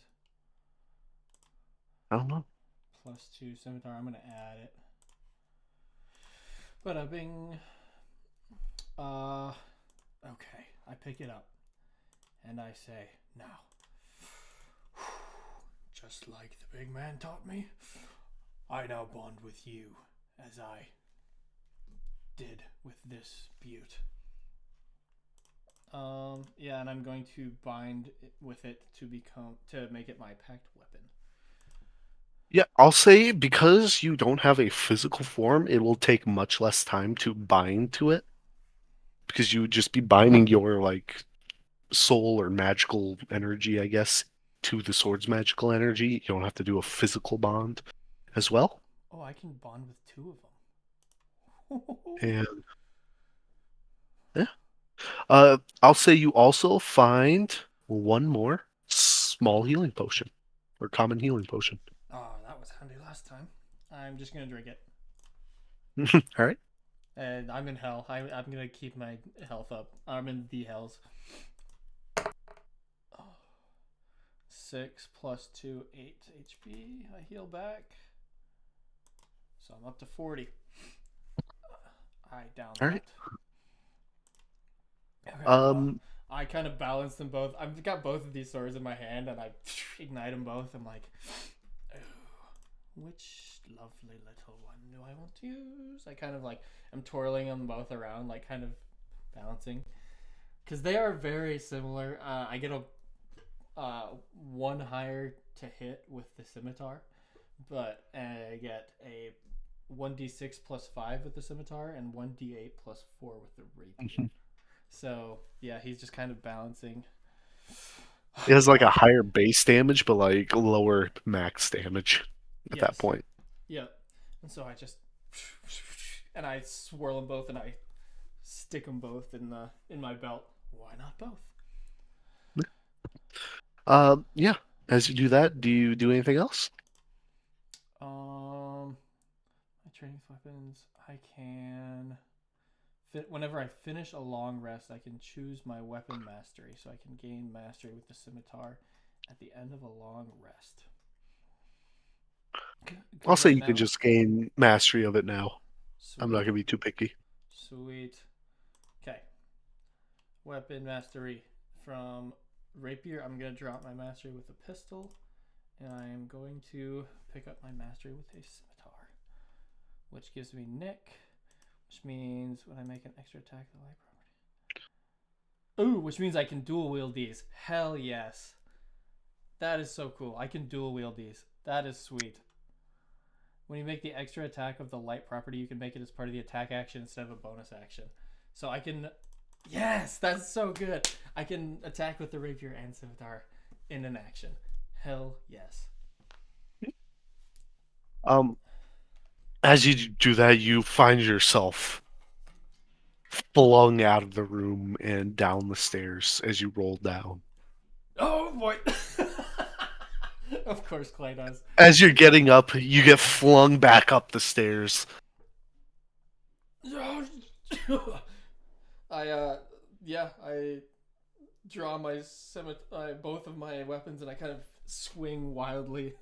I don't know. +2 scimitar. I'm gonna add it. But a bing. Uh, okay. I pick it up and I say, now, just like the big man taught me, I now bond with you as I did with this butte. Yeah, and I'm going to bind it with it to make it my pact weapon. Yeah, I'll say because you don't have a physical form, it will take much less time to bind to it. Because you would just be binding your like soul or magical energy, I guess, to the sword's magical energy. You don't have to do a physical bond as well. Oh, I can bond with two of them. And yeah. I'll say you also find one more small healing potion or common healing potion. Oh, that was handy last time. I'm just gonna drink it. All right. And I'm in hell. I'm gonna keep my health up. I'm in the hells. Oh. 6 plus 2, 8 HP. I heal back. So I'm up to 40. I down All that. right. Okay, well, I kind of balance them both. I've got both of these swords in my hand, and I ignite them both. I'm like, oh, which lovely little one do I want to use? I kind of like, I'm twirling them both around, like kind of balancing. Because they are very similar. I get a one higher to hit with the scimitar, but I get a 1d6 plus 5 with the scimitar and 1d8 plus 4 with the rapier. So yeah, he's just kind of balancing. It has like a higher base damage, but like lower max damage at that Yes. point. Yeah. And so I just and I swirl them both and I stick them both in my belt. Why not both? Yeah. As you do that, do you do anything else? My training weapons. I can whenever I finish a long rest, I can choose my weapon mastery, so I can gain mastery with the scimitar at the end of a long rest. I'll Good say right you can now. just gain mastery of it now. I'm not Sweet, gonna be too picky. sweet. Okay, weapon mastery from rapier. I'm gonna drop my mastery with a pistol, and I am going to pick up my mastery with a scimitar, which gives me nick, which means when I make an extra attack, the light property. Ooh, which means I can dual wield these. Hell yes. That is so cool. I can dual wield these. That is sweet. When you make the extra attack of the light property, you can make it as part of the attack action instead of a bonus action. So I can... Yes, that's so good. I can attack with the rapier and scimitar in an action. Hell yes. Um, as you do that, you find yourself flung out of the room and down the stairs as you roll down. Oh boy. Of course Clay does. As you're getting up, you get flung back up the stairs. I draw my both of my weapons and I kind of swing wildly.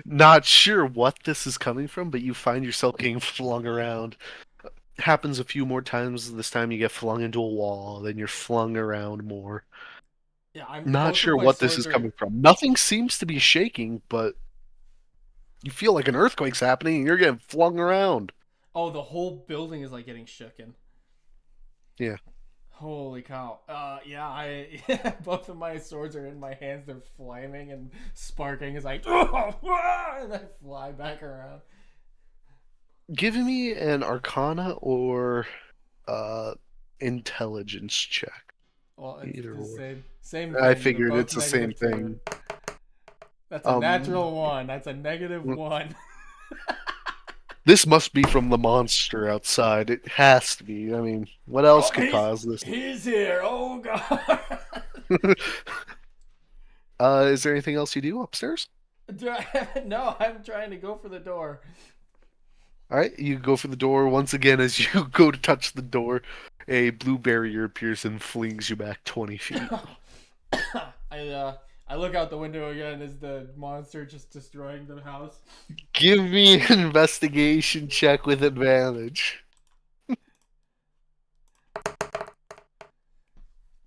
Not sure what this is coming from, but you find yourself getting flung around. Happens a few more times. This time you get flung into a wall, then you're flung around more. Yeah, I'm Not both of sure my what this swords is are. coming from. Nothing seems to be shaking, but you feel like an earthquake's happening and you're getting flung around. Oh, the whole building is like getting shooken. Yeah. Holy cow. Yeah, both of my swords are in my hands. They're flaming and sparking as and I fly back around. Give me an Arcana or intelligence check. Well, it's Either the or. same I thing. They're figured both it's the same -2. thing. That's a natural 1. That's a -1. This must be from the monster outside. It has to be. I mean, what else Oh, could cause this? he's here. Oh god. Is there anything else you do upstairs? No, I'm trying to go for the door. All right, you go for the door once again. As you go to touch the door, a blue barrier appears and flings you back 20 feet. I look out the window again. Is the monster just destroying the house? Give me an investigation check with advantage.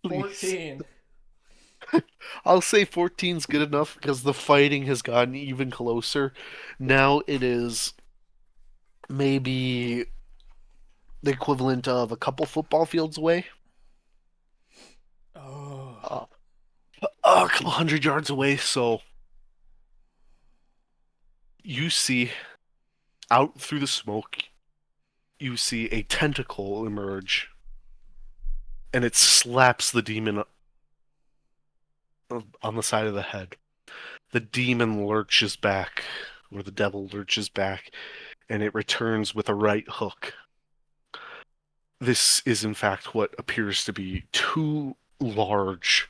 14. I'll say 14's good enough because the fighting has gotten even closer. Now it is maybe the equivalent of a couple football fields away. Oh. A couple 100 yards away. So you see out through the smoke, you see a tentacle emerge, and it slaps the demon on the side of the head. The demon lurches back, or the devil lurches back, and it returns with a right hook. This is, in fact, what appears to be two large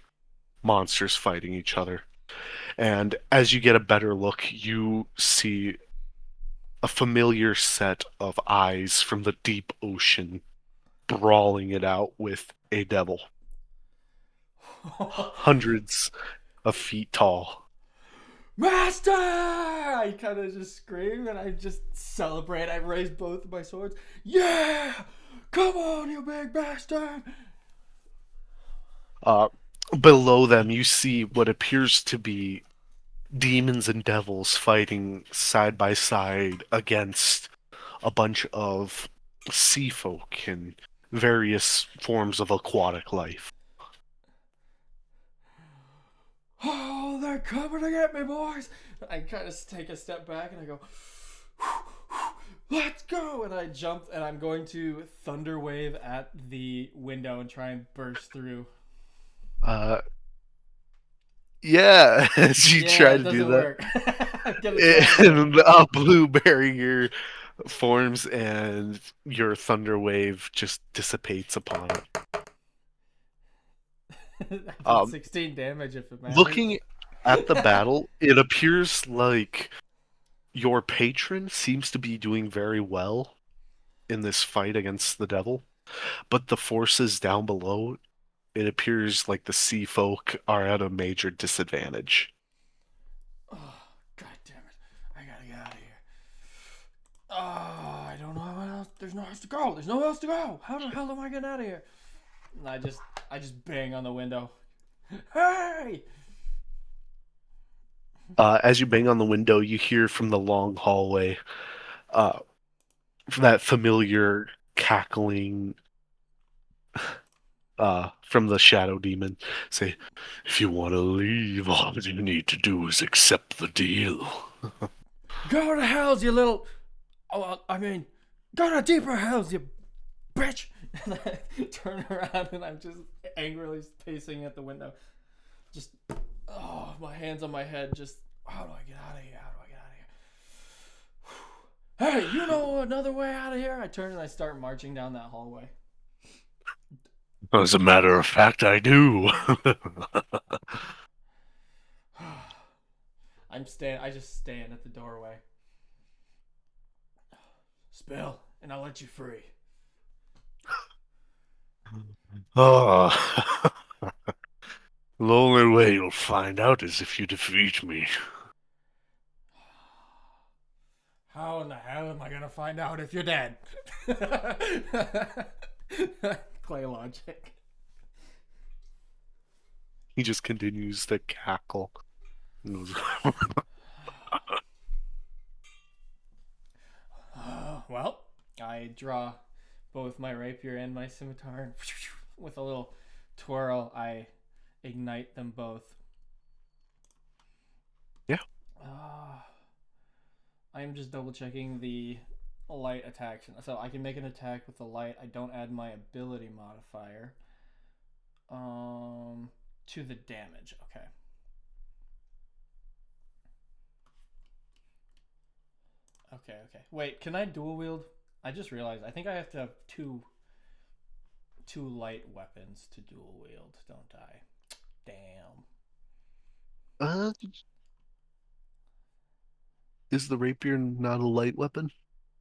monsters fighting each other. And as you get a better look, you see a familiar set of eyes from the deep ocean brawling it out with a devil. Hundreds of feet tall. Master! I kind of just scream and I just celebrate. I raise both of my swords. Yeah! Come on, you big bastard! Uh, Below them, you see what appears to be demons and devils fighting side by side against a bunch of sea folk and various forms of aquatic life. Oh, they're coming to get me, boys! I kind of take a step back and I go, let's go! And I jump and I'm going to thunder wave at the window and try and burst through. Uh, yeah, as you Yeah, try it to do doesn't that, work. I'm gonna try again. and a blue barrier forms, and your thunder wave just dissipates upon it. I did Um, 16 damage if it matters. Looking at the battle, it appears like your patron seems to be doing very well in this fight against the devil, but the forces down below, it appears like the sea folk are at a major disadvantage. Oh, God damn it. I gotta get out of here. Oh, I don't know how else. There's nowhere else to go. There's nowhere else to go. How the hell am I getting out of here? And I just bang on the window. Hey! As you bang on the window, you hear from the long hallway uh, that familiar cackling from the shadow demon say, "If you want to leave, all you need to do is accept the deal." Go to hells, you little. Oh, I mean, go to deeper hells, you bitch! And I turn around and I'm just angrily pacing at the window. Just, oh, my hands on my head. Just, how do I get out of here? How do I get out of here? Hey, you know another way out of here? I turn and I start marching down that hallway. As a matter of fact, I do. I just stand at the doorway. Spill, and I'll let you free. Oh, the only way you'll find out is if you defeat me. How in the hell am I gonna find out if you're dead? Clay logic. He just continues to cackle. Well, I draw both my rapier and my scimitar, and with a little twirl, I ignite them both. Yeah. I am just double checking the light attack. So I can make an attack with the light. I don't add my ability modifier to the damage. Okay. Okay. Wait, can I dual wield? I just realized I think I have to have two light weapons to dual wield, don't I? Damn. Uh, is the rapier not a light weapon?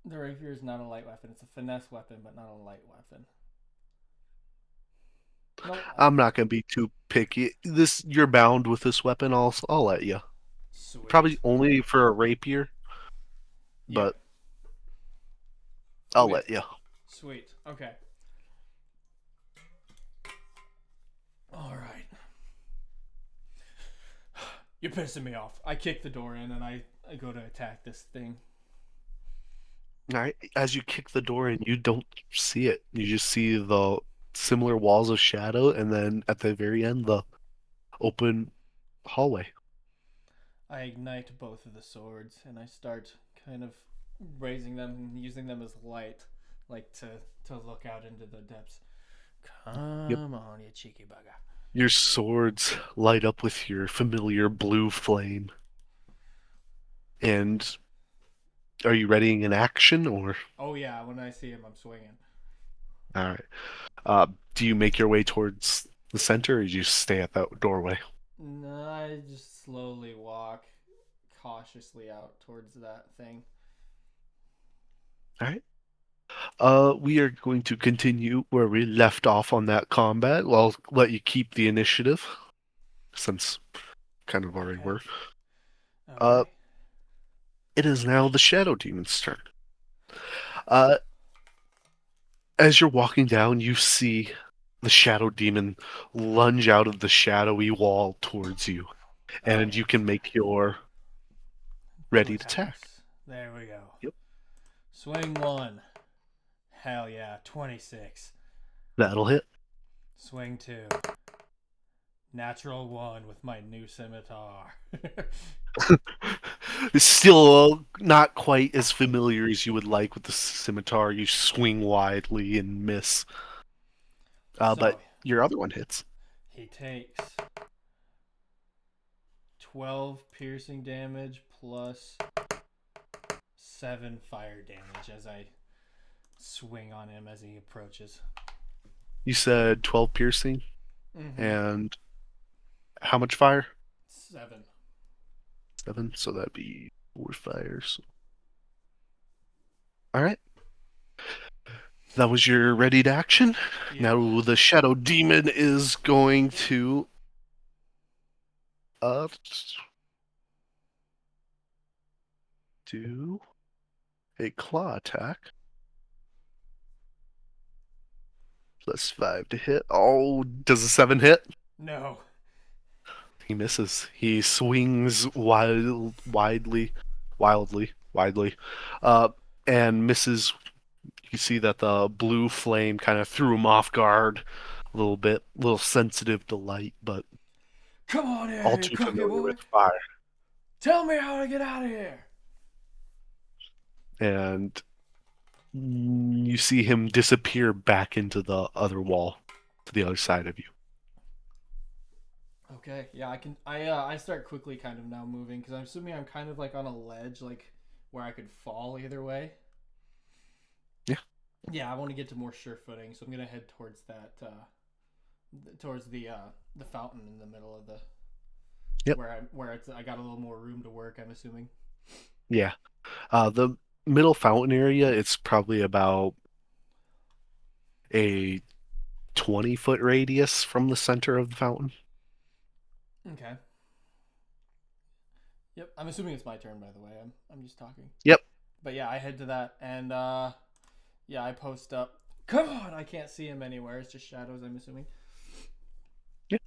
The rapier is not a light weapon. It's a finesse weapon, but not a light weapon. Nope. I'm not gonna be too picky. This you're bound with this weapon. I'll let you. Probably Sweet. only for a rapier, Yeah. but I'll Sweet. let you. Sweet. Okay. All right. You're pissing me off. I kick the door in and I go to attack this thing. All right. As you kick the door in, you don't see it. You just see the similar walls of shadow, and then at the very end, the open hallway. I ignite both of the swords and I start kind of raising them and using them as light, like to look out into the depths. Yep. Come on, you cheeky bugger. Your swords light up with your familiar blue flame. And are you readying an action, or? Oh yeah, when I see him, I'm swinging. All right. Do you make your way towards the center, or do you stay at that doorway? No, I just slowly walk cautiously out towards that thing. All right. We are going to continue where we left off on that combat. Well, I'll let you keep the initiative, since kind of already Okay. were. Uh, Okay. it is now the Shadow Demon's turn. Uh, as you're walking down, you see the Shadow Demon lunge out of the shadowy wall towards you, and you Okay. can make your Two ready to attack. attacks. There we go. Yep, Swing one. Hell yeah. 26. that'll hit. Swing two. Natural one with my new scimitar. It's still not quite as familiar as you would like with the scimitar. You swing widely and miss. But So your other one hits. he takes 12 piercing damage plus 7 fire damage as I swing on him as he approaches. You said 12 piercing, Mm-hmm. and how much fire? 7. 7, so that'd be 4 fires. All right. That was your ready to action. Yep. Now the Shadow Demon is going to uh do a claw attack. +5 to hit. Oh, does a 7 hit? No. He misses. He swings wildly, uh, and misses. You see that the blue flame kind of threw him off guard a little bit, a little sensitive to light, but Come on here, all you too cocky familiar boy. with fire. Tell me how to get out of here. And you see him disappear back into the other wall to the other side of you. Okay, yeah, I start quickly kind of now moving because I'm assuming I'm kind of like on a ledge, like where I could fall either way. Yeah. Yeah, I want to get to more sure footing, so I'm gonna head towards that, towards the fountain in the middle of the Yep. where I got a little more room to work. I'm assuming. Yeah. The middle fountain area, it's probably about a 20-foot radius from the center of the fountain. Okay. Yep, I'm assuming it's my turn. By the way, I'm just talking. Yep. But yeah, I head to that, and yeah, I post up. Come on, I can't see him anywhere. It's just shadows. I'm assuming. Yeah.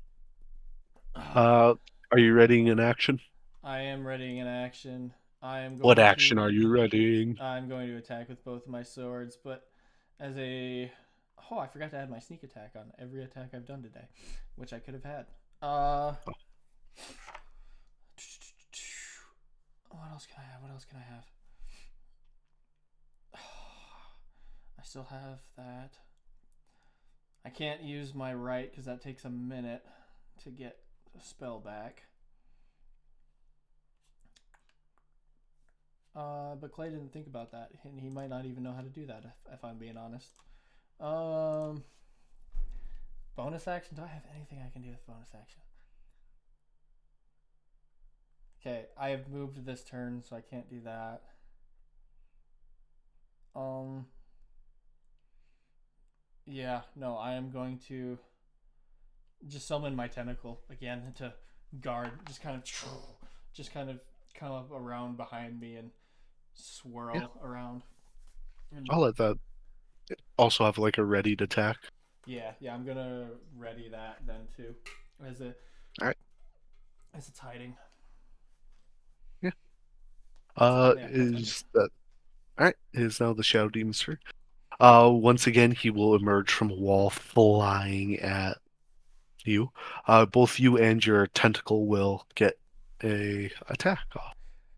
Are you readying an action? I am readying an action. I am What going action to. are you readying? I'm going to attack with both of my swords, but as a. Oh, I forgot to add my sneak attack on every attack I've done today, which I could have had. What else can I have? What else can I have? I still have that. I can't use my right because that takes a minute to get a spell back. But Clay didn't think about that, and he might not even know how to do that if I'm being honest. Bonus action? Do I have anything I can do with bonus action? Okay, I have moved this turn, so I can't do that. Yeah, no, I am going to just summon my tentacle again to guard, just kind of come up around behind me and Yeah, swirl around. And I'll let that also have like a ready to attack. yeah, I'm gonna ready that then too, as a All right. as it's hiding. Yeah. Yeah, that's my turn. Is that all right? It is now the Shadow Demon's turn. Once again, he will emerge from a wall, flying at you. Both you and your tentacle will get a attack off.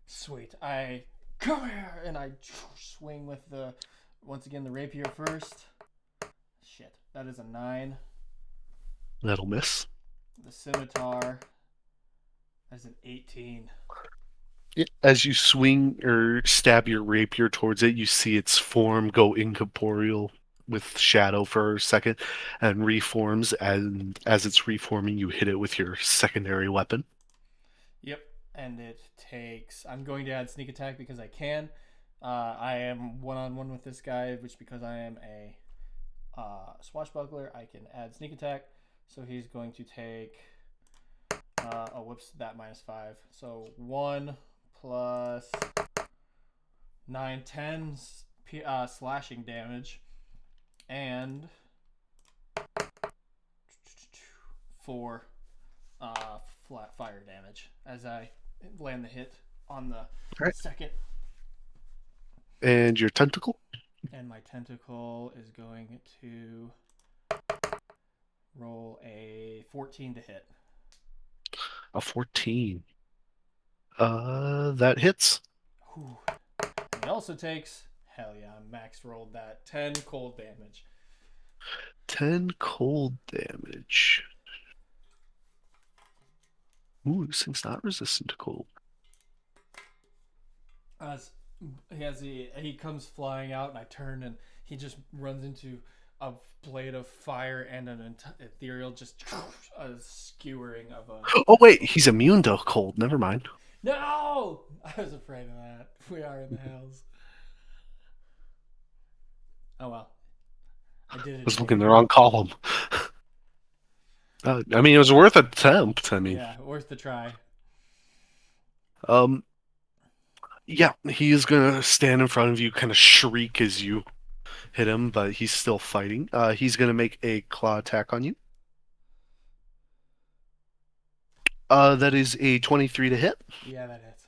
Sweet. I come here and I swing with the once again the rapier first. Shit, that is a 9. That'll miss. The scimitar is an 18. Yeah. As you swing or stab your rapier towards it, you see its form go incorporeal with shadow for a second and reforms. And as it's reforming, you hit it with your secondary weapon. Yep, and it takes. I'm going to add sneak attack because I can. I am one-on-one with this guy, which because I am a swashbuckler, I can add sneak attack. So he's going to take Oh, whoops, that -5. So 1 plus 9, 10 slashing damage, and 4 flat fire damage as I land the hit on the All right. second. And your tentacle? And my tentacle is going to roll a 14 to hit. A 14. That hits. Whew. And it also takes, hell yeah, max rolled that, 10 cold damage. 10 cold damage. Ooh, this thing's not resistant to cold. As he comes flying out, and I turn, and he just runs into a blade of fire and an ethereal, just a skewering of a. Oh, wait, he's immune to cold. Never mind. No, I was afraid of that. We are in the hells. Oh well, I did it. I was looking in the wrong column. I mean, it was worth an attempt. I mean, yeah, worth the try. Um, yeah, he is gonna stand in front of you, kind of shriek as you hit him, but he's still fighting. He's gonna make a claw attack on you. That is a 23 to hit. Yeah, that hits.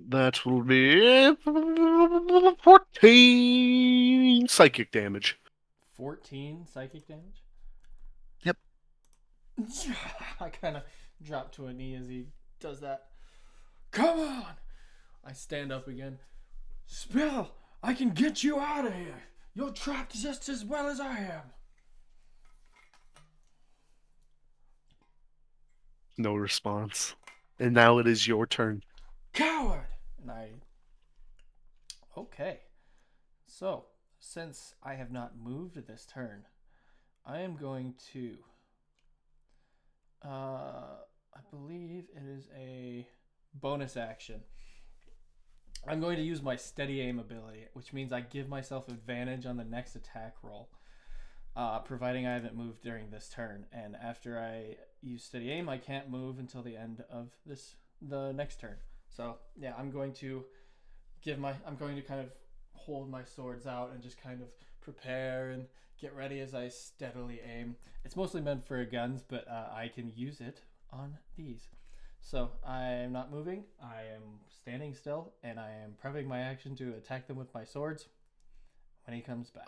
That will be 14 psychic damage. 14 psychic damage. Yep. I kind of drop to a knee as he does that. Come on! I stand up again. Spell! I can get you out of here! You're trapped just as well as I am! No response. And now it is your turn. Coward! And I. Okay. So, since I have not moved this turn, I am going to. I believe it is a bonus action. I'm going to use my steady aim ability, which means I give myself advantage on the next attack roll, providing I haven't moved during this turn. And after I use steady aim, I can't move until the end of the next turn. So yeah, I'm going to kind of hold my swords out and just kind of prepare and get ready as I steadily aim. It's mostly meant for guns, but I can use it on these. So I am not moving. I am standing still, and I am prepping my action to attack them with my swords when he comes back.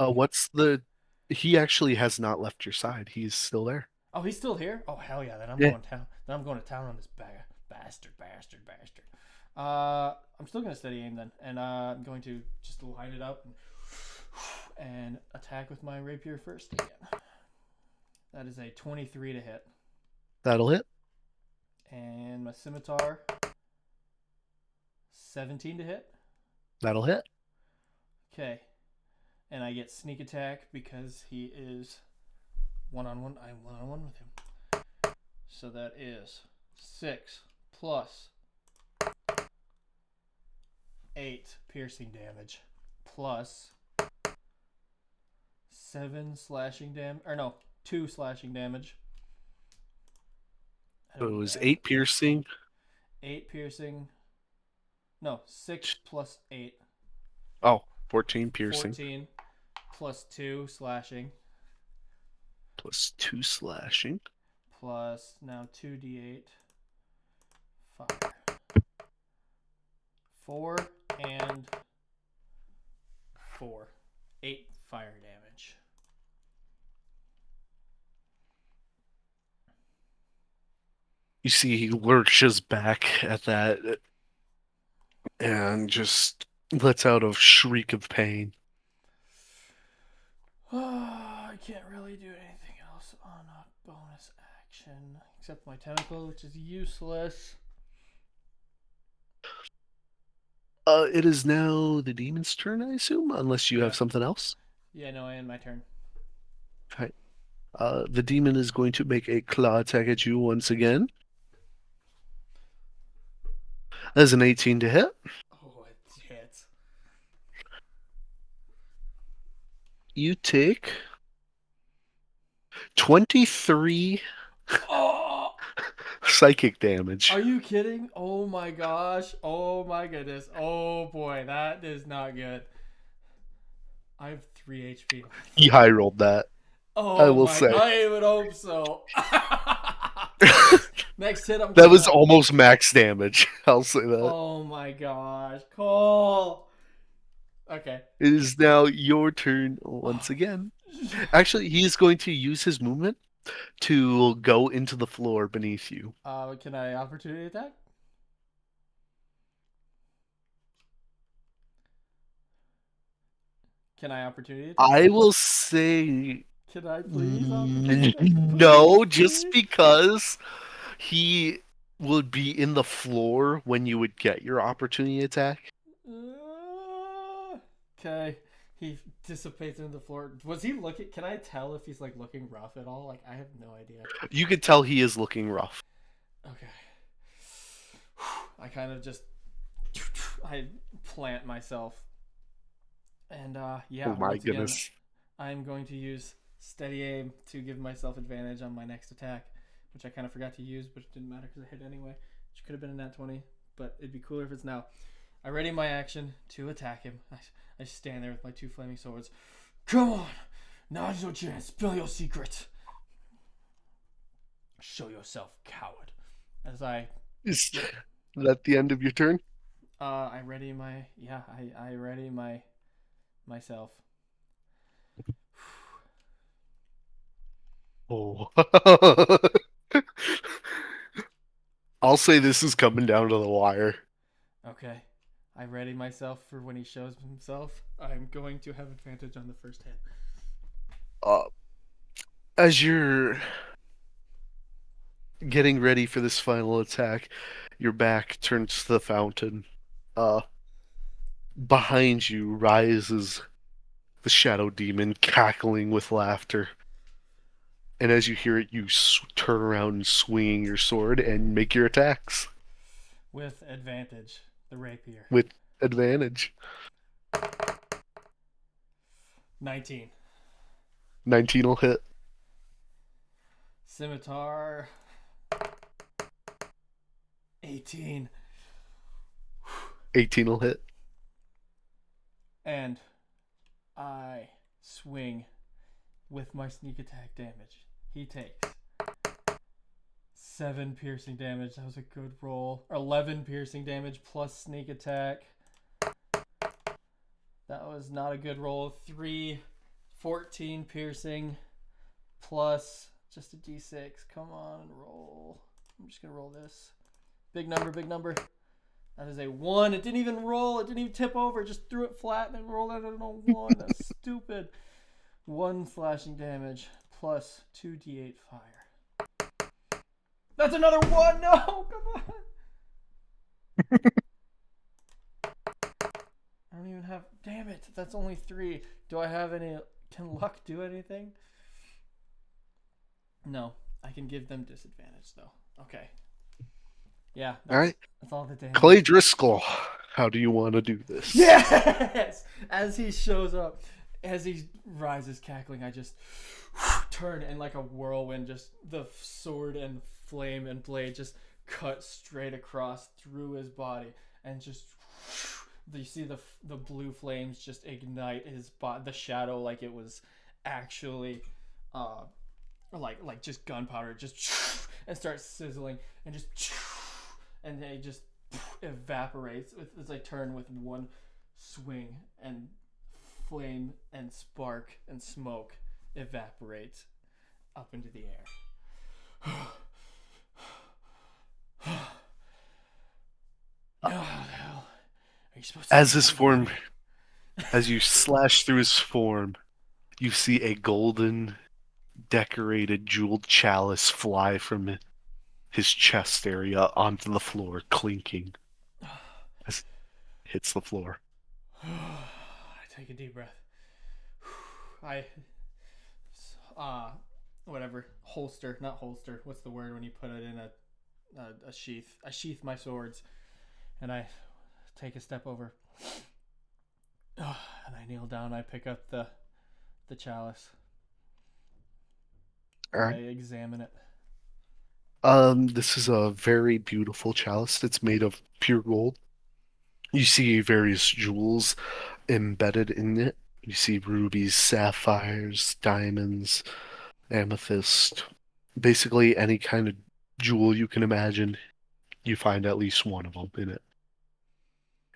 He actually has not left your side. He's still there. Oh, he's still here? Oh, hell yeah. Then I'm Yeah. going to town. Then I'm going to town on this bastard. I'm still going to steady aim then, and I'm going to just line it up and attack with my rapier first again. That is a 23 to hit. That'll hit. And my scimitar, 17 to hit. That'll hit. Okay. And I get sneak attack because he is one-on-one. I'm one-on-one with him. So that is 6 plus 8 piercing damage plus 7 slashing damage. Or no, 2 slashing damage. So it was 8 piercing. 8 piercing. No, 6 plus 8. Oh, 14 piercing. 14 plus 2 slashing. Plus 2 slashing. Plus now 2d8 fire. 4 and 4. 8 fire damage. You see, he lurches back at that and just lets out a shriek of pain. I can't really do anything else on a bonus action except my tentacle, which is useless. It is now the demon's turn, I assume, unless you have something else. Yeah, no, I end my turn. Okay. The demon is going to make a claw attack at you once again. That is an 18 to hit. Oh, You take 23 Oh, psychic damage. are you kidding? Oh my gosh. Oh my goodness. Oh boy, that is not good. I have 3 HP He left. high rolled that, I Oh will my, say. I would hope so. Next hit, I'm That coming was up. almost max damage. I'll say that. Oh my gosh, Cole. Okay. It is now your turn once again. Actually, he is going to use his movement to go into the floor beneath you. Can I opportunity attack? Can I opportunity attack? I will say Can I please opportunity attack? Please, no, just please. because he would be in the floor when you would get your opportunity attack. Okay. He dissipates into the floor. Was he looking? Can I tell if he's like looking rough at all? Like I have no idea. You could tell he is looking rough. Okay. I kind of just I plant myself, and yeah. Oh my Once again, goodness. I'm going to use steady aim to give myself advantage on my next attack, which I kind of forgot to use, but it didn't matter because I hit anyway. Which could have been a nat 20, but it'd be cooler if it's now. I ready my action to attack him. I stand there with my 2 flaming swords. Come on! Now's your chance. Spill your secret. Show yourself, coward. As Is that the end of your turn? I ready my I ready myself. Oh. I'll say this is coming down to the wire. Okay. I ready myself for when he shows himself. I'm going to have advantage on the first hit. Uh, as you're getting ready for this final attack, your back turns to the fountain. Uh, Behind you rises the shadow demon, cackling with laughter. And as you hear it, you turn around, swinging your sword, and make your attacks With advantage. The rapier. with advantage. 19. 19 will hit. Scimitar. 18. 18 will hit. And I swing with my sneak attack damage. He takes 7 piercing damage. That was a good roll. 11 piercing damage plus sneak attack. That was not a good roll. 14 piercing plus just a d6. Come on, roll. I'm just going to roll this. Big number, big number. That is a 1. It didn't even roll. It didn't even tip over. It just threw it flat and then rolled out on a 1. That's stupid. 1 slashing damage plus 2d8 fire. That's another 1. No, come on. I don't even have. Damn it. That's only 3. Do I have any? Can luck do anything? No. I can give them disadvantage though. Okay. Yeah. All right. That's all the damage. Clay Driscoll, how do you want to do this? Yes! As he shows up, as he rises cackling, I just turn and like a whirlwind, just the sword and flame and blade just cut straight across through his body, and just you see the blue flames just ignite his body, the shadow, like it was actually like just gunpowder, just and starts sizzling and just and they just evaporates as I turn with one swing, and flame and spark and smoke evaporates up into the air. No, hell. Are you supposed to As his form, as you slash through his form, you see a golden decorated jeweled chalice fly from his chest area onto the floor, clinking as it hits the floor. I take a deep breath. I whatever, not holster, what's the word when you put it in a sheath? I sheath my swords and I take a step over. And I kneel down. I pick up the the chalice. All I right. examine it. This is a very beautiful chalice. It's made of pure gold. You see various jewels embedded in it. You see rubies, sapphires, diamonds, amethyst. Basically, any kind of jewel you can imagine, you find at least one of them in it.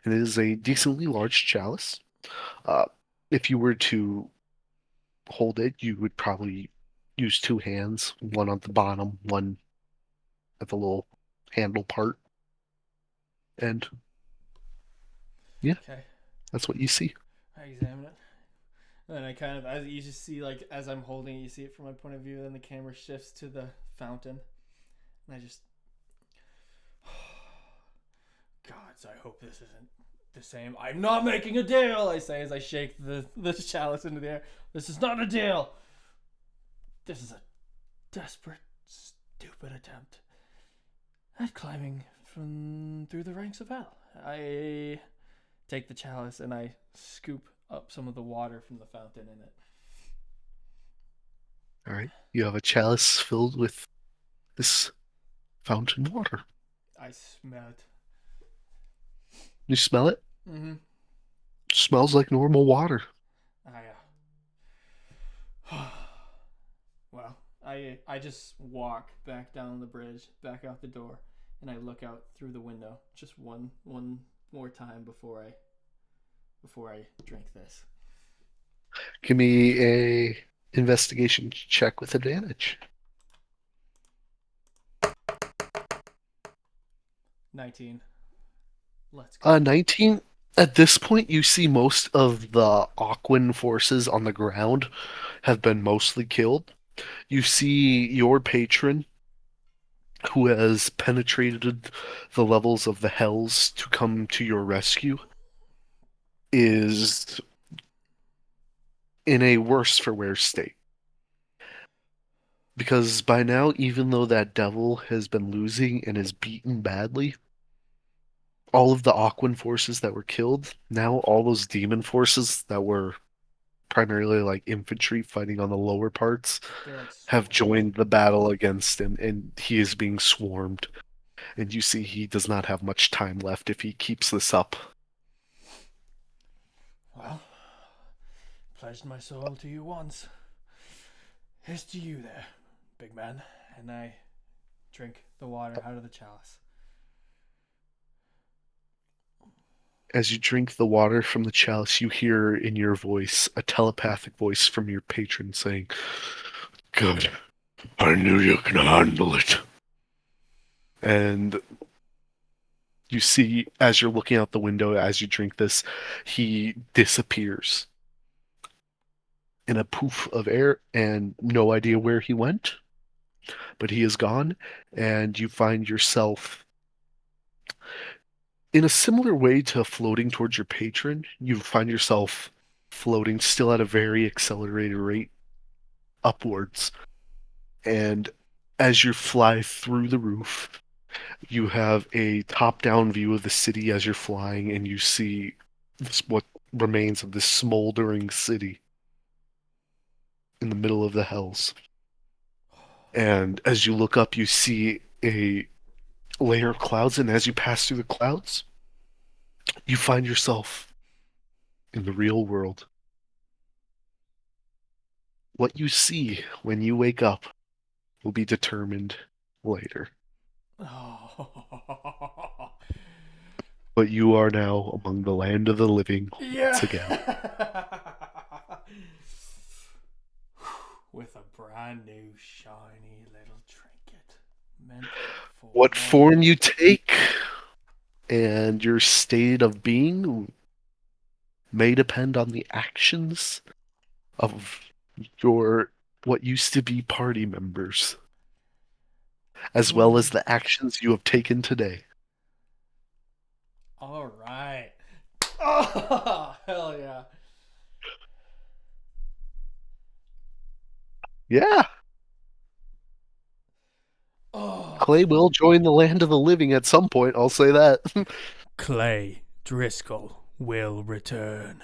And it is a decently large chalice. Uh, if you were to hold it, you would probably use two hands, one on the bottom, one at the little handle part. And yeah, Okay. that's what you see. I examine it. And then I kind of, as you just see, like, as I'm holding it, you see it from my point of view. Then the camera shifts to the fountain. And I just. Gods, I hope this isn't the same. I'm not making a deal, I say as I shake the chalice into the air. This is not a deal. This is a desperate, stupid attempt at climbing from through the ranks of hell. I take the chalice and I scoop up some of the water from the fountain in it. All right. You have a chalice filled with this fountain water. I smell it. You smell it? Mm-hmm. It smells like normal water. Well, I just walk back down the bridge, back out the door, and I look out through the window just one more time before I drink this. Give me a investigation check with advantage. 19. Let's go. 19. At this point, you see most of the Aquan forces on the ground have been mostly killed. You see your patron, who has penetrated the levels of the hells to come to your rescue, is in a worse for wear state. Because by now, even though that devil has been losing and is beaten badly, all of the Aquan forces that were killed, now all those demon forces that were primarily like infantry fighting on the lower parts They're like have swarming. joined the battle against him, and he is being swarmed. And you see he does not have much time left if he keeps this up. Well, pledged my soul to you once. Here's to you there, big man. And I drink the water out of the chalice. As you drink the water from the chalice, you hear in your voice a telepathic voice from your patron saying, "Good. I knew you could handle it." And you see, as you're looking out the window, as you drink this, he disappears in a poof of air and no idea where he went, but he is gone, and you find yourself in a similar way to floating towards your patron. You find yourself floating still at a very accelerated rate upwards. And as you fly through the roof, you have a top-down view of the city as you're flying, and you see what remains of this smoldering city in the middle of the hells. And as you look up, you see a layer of clouds, and as you pass through the clouds, you find yourself in the real world. What you see when you wake up will be determined later. Oh. But you are now among the land of the living Yeah. once again. With a brand new shiny little trinket meant for What one. form you take and your state of being may depend on the actions of your what used to be party members, as well as the actions you have taken today. All right. Oh, hell yeah. Yeah, Oh. Clay will join the land of the living at some point, I'll say that. Clay Driscoll will return.